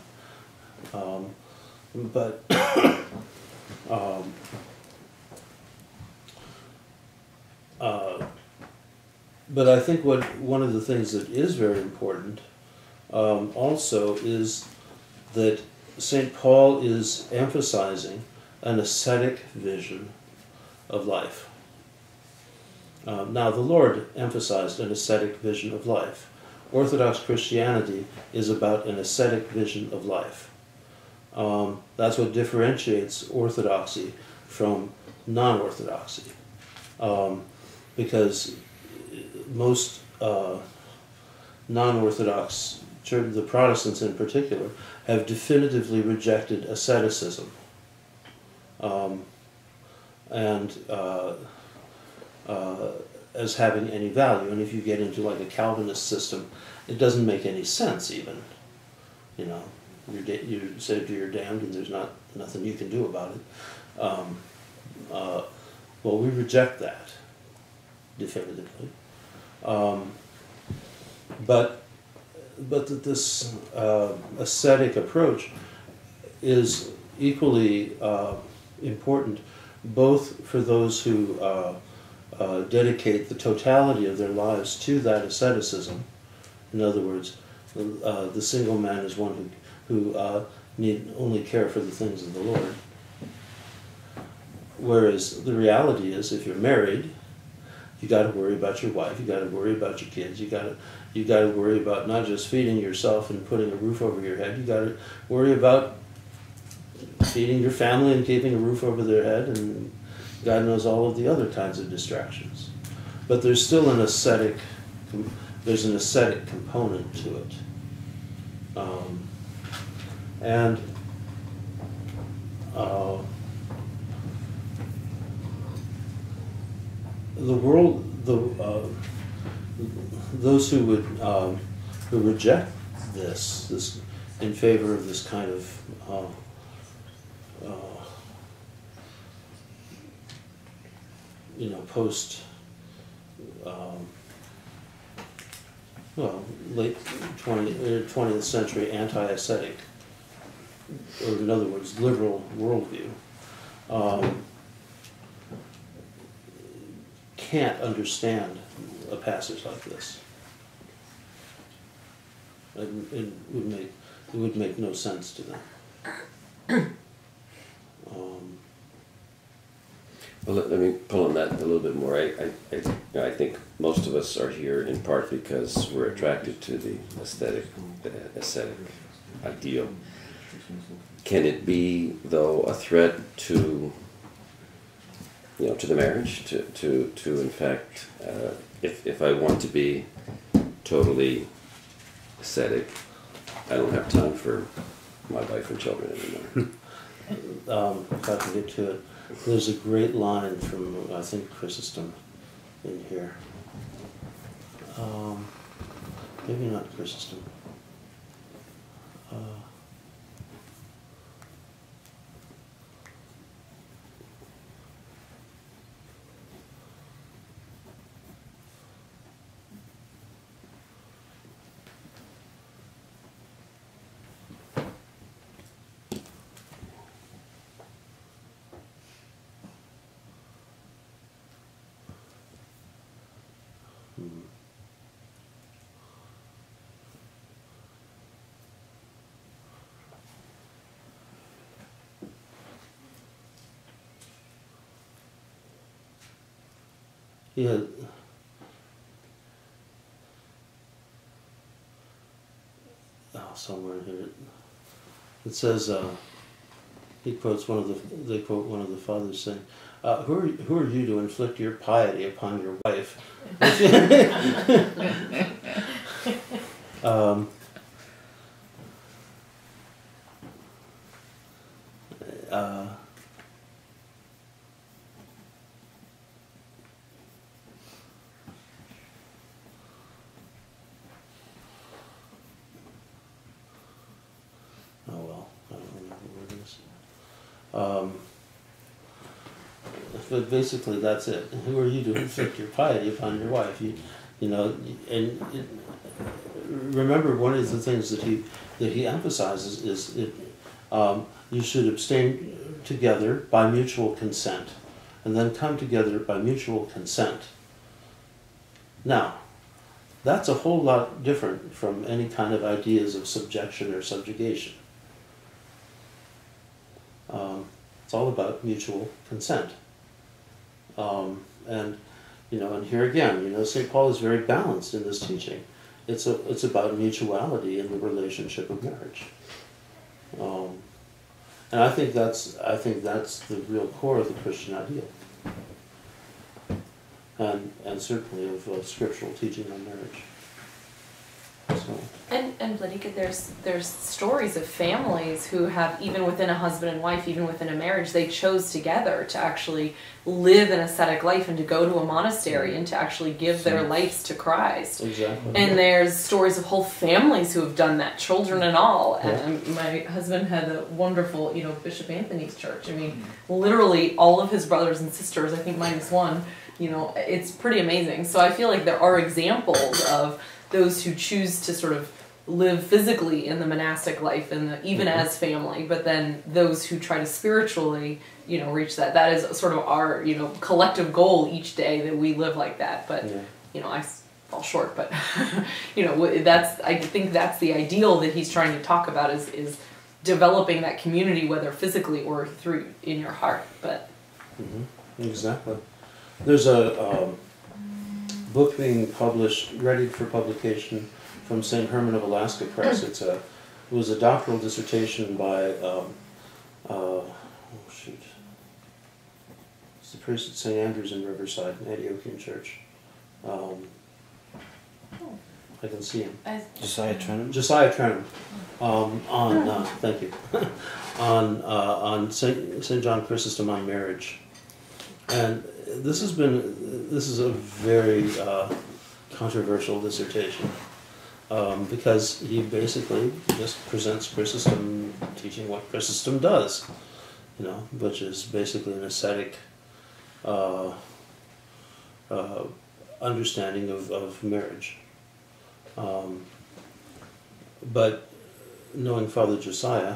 But but I think one of the things that is very important also is that St. Paul is emphasizing an ascetic vision of life. Now, the Lord emphasized an ascetic vision of life. Orthodox Christianity is about an ascetic vision of life. That's what differentiates orthodoxy from non-orthodoxy. Because most non-orthodox church, the Protestants in particular, have definitively rejected asceticism. As having any value. And if you get into like a Calvinist system, it doesn't make any sense even. You know, you're saved or you're damned, and there's nothing you can do about it. Well, we reject that definitively. But that this ascetic approach is equally important, both for those who dedicate the totality of their lives to that asceticism. In other words, the single man is one who need only care for the things of the Lord. Whereas the reality is, if you're married, you got to worry about your wife. You got to worry about your kids. You got to worry about not just feeding yourself and putting a roof over your head. You got to worry about feeding your family and keeping a roof over their head, and God knows all of the other kinds of distractions. But there's still an ascetic. There's an ascetic component to it, and the world, those who would who reject this in favor of this kind of post late 20th century anti-ascetic, or in other words, liberal worldview, can't understand a passage like this. It would make no sense to them. Well, let me pull on that a little bit more. I think most of us are here in part because we're attracted to the ascetic ideal. Can it be, though, a threat to the marriage? To in fact, if I want to be totally ascetic, I don't have time for my wife and children anymore. If I can get to it. There's a great line from, I think, Chrysostom in here. Maybe not Chrysostom. Yeah. Somewhere in here it says, he quotes they quote one of the fathers saying, who are you to inflict your piety upon your wife? but basically that's it. Who are you to inflict your piety upon your wife? Remember, one of the things that he emphasizes is you should abstain together by mutual consent, and then come together by mutual consent. Now, that's a whole lot different from any kind of ideas of subjection or subjugation. It's all about mutual consent. And here again, St. Paul is very balanced in this teaching. It's about mutuality in the relationship of marriage. And I think that's the real core of the Christian ideal. And certainly of scriptural teaching on marriage. So. And Bladika, there's stories of families who have, even within a husband and wife, even within a marriage, they chose together to actually live an ascetic life and to go to a monastery and to actually give their lives to Christ. Exactly. And there's stories of whole families who have done that, children and all. Yeah. And my husband had a wonderful, Bishop Anthony's church. I mean, literally all of his brothers and sisters, I think minus one, it's pretty amazing. So I feel like there are examples of those who choose to sort of live physically in the monastic life and even as family, but then those who try to spiritually, reach that. That is sort of our, collective goal each day, that we live like that. But, I fall short, but, I think that's the ideal that he's trying to talk about is developing that community, whether physically or through in your heart. But Exactly. There's a book being published, ready for publication, from St. Herman of Alaska Press. It was a doctoral dissertation by it's the priest at St. Andrews in Riverside, an Antiochian church. I can see him. Josiah Trenum. Josiah Trenum. Thank you. on St. John Chrysostom on marriage. And this is a very controversial dissertation because he basically just presents Chrysostom teaching what Chrysostom does, which is basically an ascetic understanding of marriage. But knowing Father Josiah,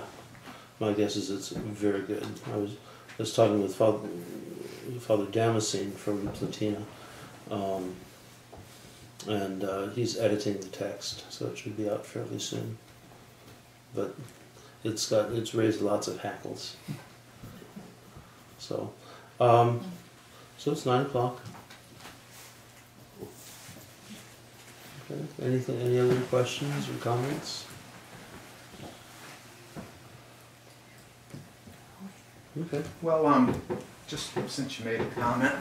my guess is it's very good. I was talking with Father Damascene from Platina, and he's editing the text, so it should be out fairly soon. But it's raised lots of hackles. So it's 9 o'clock. Okay. Any other questions or comments? Okay. Well, just since you made a comment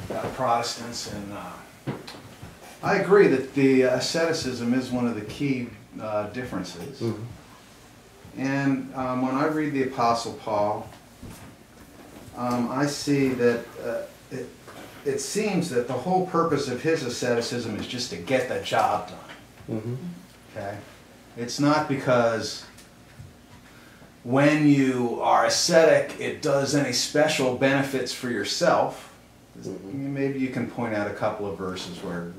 about Protestants, and I agree that the asceticism is one of the key differences. Mm-hmm. And when I read the Apostle Paul, I see that it seems that the whole purpose of his asceticism is just to get the job done. Mm-hmm. Okay? It's not because when you are ascetic, it does any special benefits for yourself. Mm-hmm. Maybe you can point out a couple of verses where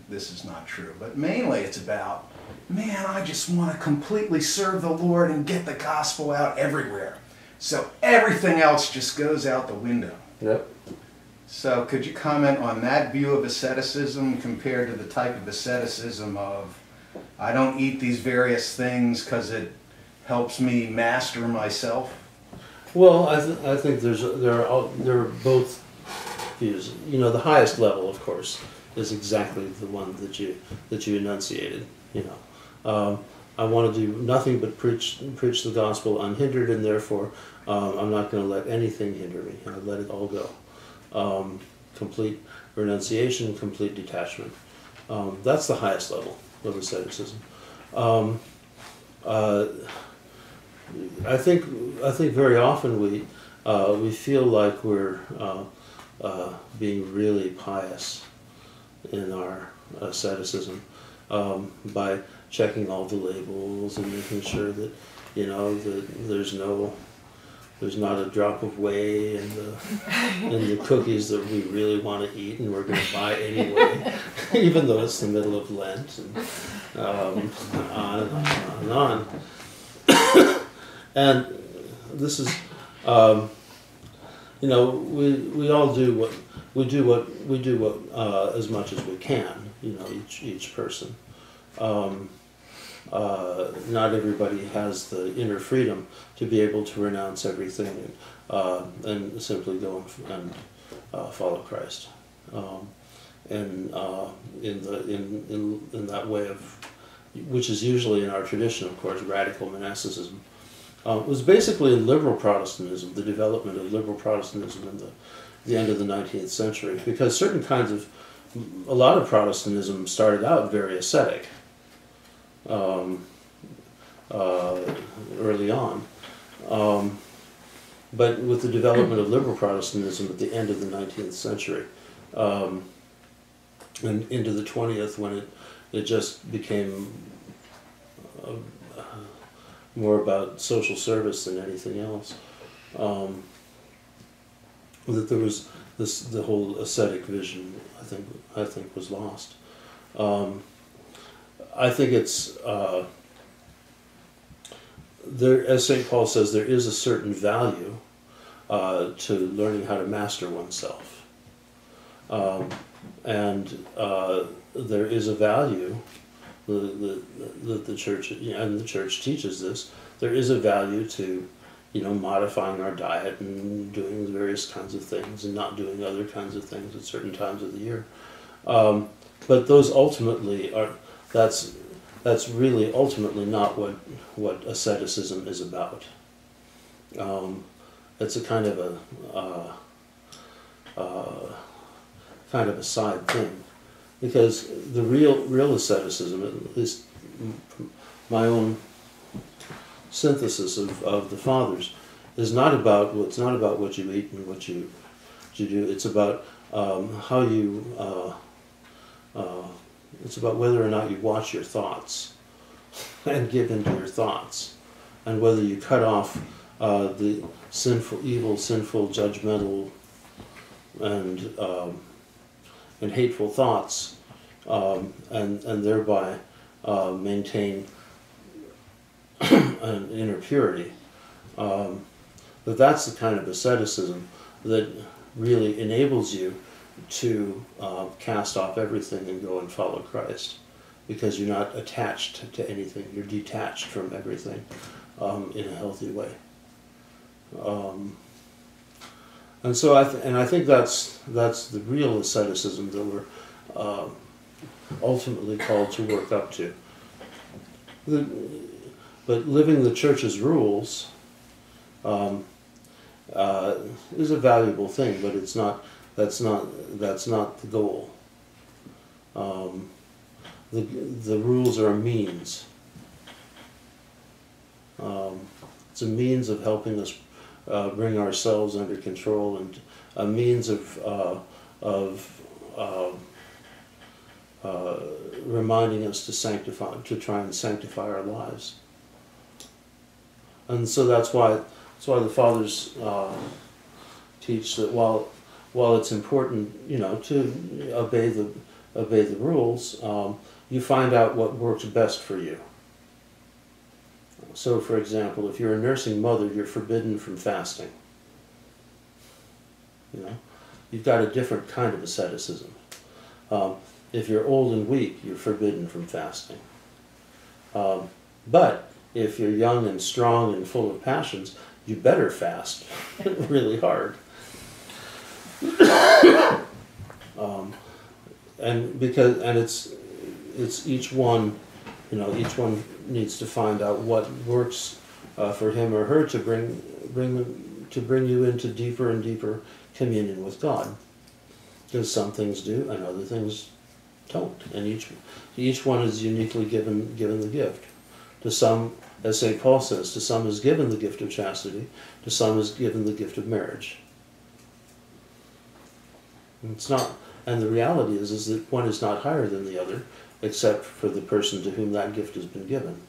this is not true. But mainly it's about, man, I just want to completely serve the Lord and get the gospel out everywhere. So everything else just goes out the window. Yep. So could you comment on that view of asceticism compared to the type of asceticism of, I don't eat these various things because it helps me master myself? Well, I think there are both views. The highest level, of course, is exactly the one that you enunciated. I want to do nothing but preach the gospel unhindered, and therefore I'm not going to let anything hinder me. I let it all go. Complete renunciation, complete detachment. That's the highest level of asceticism. I think very often we feel like we're being really pious in our asceticism by checking all the labels and making sure that that there's no there's not a drop of whey in the cookies that we really want to eat, and we're going to buy anyway, even though it's the middle of Lent, and on and on and on. And this is, you know, we all do what we do as much as we can. You know, each person. Not everybody has the inner freedom to be able to renounce everything and simply go and follow Christ. In that way of, which is usually in our tradition, of course, radical monasticism. It was basically liberal Protestantism, the development of liberal Protestantism in the end of the 19th century, because a lot of Protestantism started out very ascetic early on. But with the development of liberal Protestantism at the end of the 19th century, and into the 20th, when it just became more about social service than anything else, that there was the whole ascetic vision, I think was lost. I think it's there, as St. Paul says, there is a certain value to learning how to master oneself, and there is a value that the church, and the church teaches this. There is a value to, you know, modifying our diet and doing various kinds of things and not doing other kinds of things at certain times of the year. But those ultimately are, that's really ultimately not what asceticism is about. It's a kind of a side thing, because the real asceticism, at least my own synthesis of the fathers, is not about what you eat and what you do. It's about how you. It's about whether or not you watch your thoughts and give into your thoughts, and whether you cut off the evil, sinful, judgmental, and hateful thoughts, and thereby maintain an inner purity. That's the kind of asceticism that really enables you to cast off everything and go and follow Christ, because you're not attached to anything. You're detached from everything in a healthy way. And so I think that's the real asceticism that we're ultimately called to work up to. But living the Church's rules is a valuable thing, but it's not. That's not the goal. The rules are a means. It's a means of helping us bring ourselves under control, and a means of reminding us to try and sanctify our lives. And so that's why the fathers teach that while it's important, you know, to obey the rules, you find out what works best for you. So, for example, if you're a nursing mother, you're forbidden from fasting. You know, you've got a different kind of asceticism. If you're old and weak, you're forbidden from fasting. But if you're young and strong and full of passions, you better fast really hard. And it's each one, you know, each one needs to find out what works for him or her to bring you into deeper and deeper communion with God. Because some things do and other things don't, and each one is uniquely given the gift. To some, as St. Paul says, to some is given the gift of chastity, to some is given the gift of marriage. It's not, and the reality is that one is not higher than the other, except for the person to whom that gift has been given.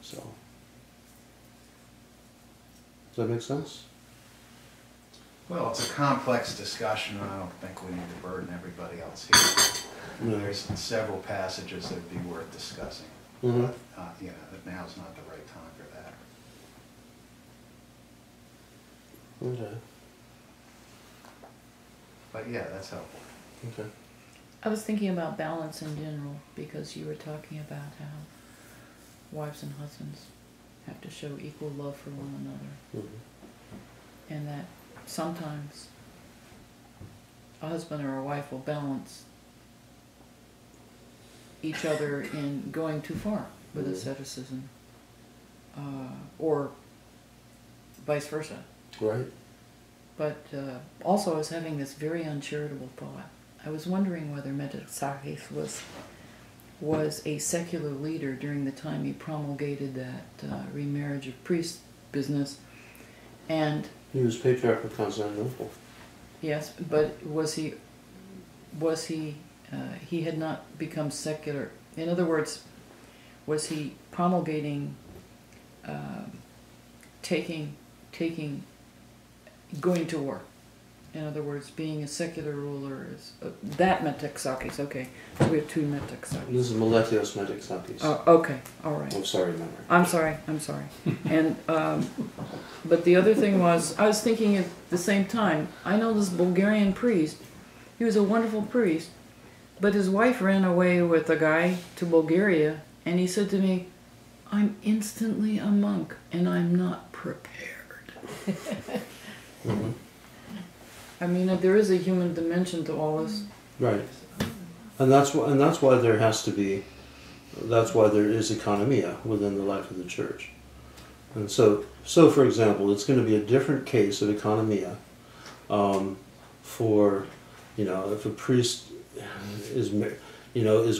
So, Does that make sense? Well, it's a complex discussion, and I don't think we need to burden everybody else here. No. There's several passages that would be worth discussing. Mhm. But, that now's not the right time for that. Okay. But yeah, that's helpful. Okay. I was thinking about balance in general because you were talking about how wives and husbands have to show equal love for one another. Mhm. And that sometimes a husband or a wife will balance each other in going too far with asceticism, or vice versa. Right. But also I was having this very uncharitable thought. I was wondering whether Metaxakis was a secular leader during the time he promulgated that remarriage of priests business, and He was Patriarch of Constantinople. yes, but he had not become secular. In other words, was he promulgating, going to war? In other words, being a secular ruler is that Metaxakis. Okay, so we have two Metaxakis. This is Meletios Metaxakis. Oh, okay, all right. I'm sorry, memory. I'm sorry. And but the other thing was, I was thinking at the same time, I know this Bulgarian priest. He was a wonderful priest, but his wife ran away with a guy to Bulgaria, and he said to me, "I'm instantly a monk, and I'm not prepared." Mm-hmm. I mean, there is a human dimension to all this. Right. And that's why there has to be. That's why there is economia within the life of the church. And so for example, it's going to be a different case of economia for, if a priest is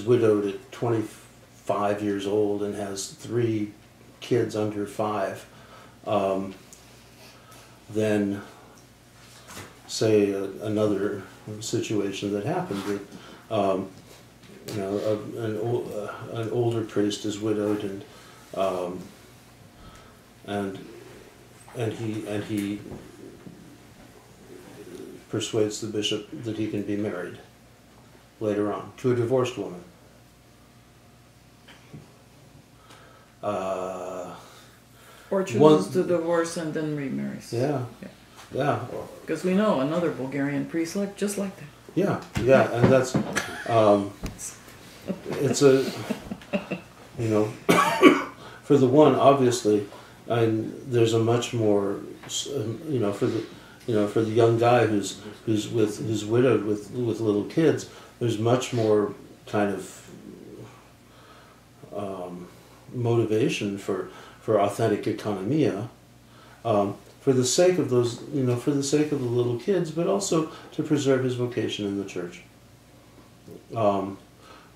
widowed at 25 years old and has 3 kids under 5, then say another situation that happened that an older priest is widowed and he persuades the bishop that he can be married later on to a divorced woman. Or chooses to divorce and then remarries. Yeah. Because we know another Bulgarian priest just like that. Yeah, and that's it's a for the one obviously, there's a much more for the young guy who's widowed with little kids, there's much more kind of motivation for authentic economia. For the sake of those, for the sake of the little kids, but also to preserve his vocation in the church.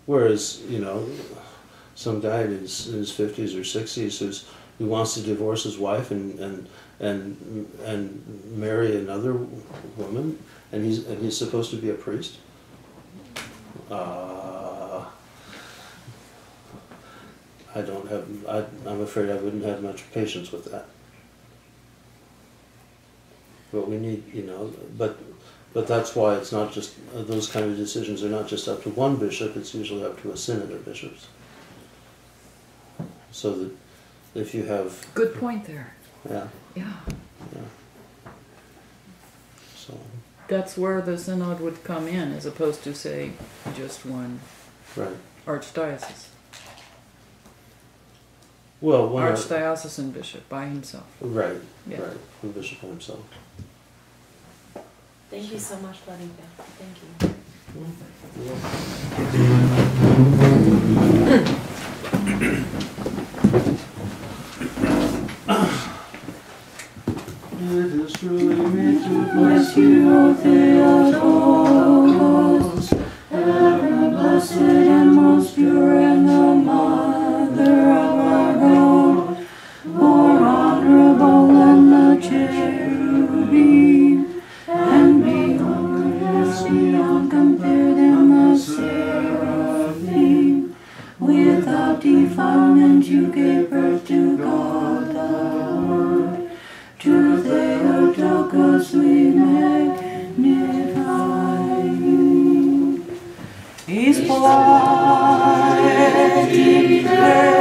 Whereas, some guy in his 50s or 60s who wants to divorce his wife and marry another woman, and he's supposed to be a priest. I'm afraid I wouldn't have much patience with that. But we need, but that's why it's not just, those kind of decisions are not just up to one bishop, it's usually up to a synod of bishops. So that if you have... Good point there. Yeah. Yeah. So... That's where the synod would come in, as opposed to, say, just one archdiocese. Well, archdiocesan bishop by himself. Right, the bishop by himself. Thank you so much, Vladimir. Thank you. It is truly me to bless you, O Theotokos, ever blessed and most pure, and the Mother of our God, more honorable than the cherubim, and beyond compare than the seraphim. Without defilement you gave birth to God the Word, to Jesus, we magnify you. His blood declares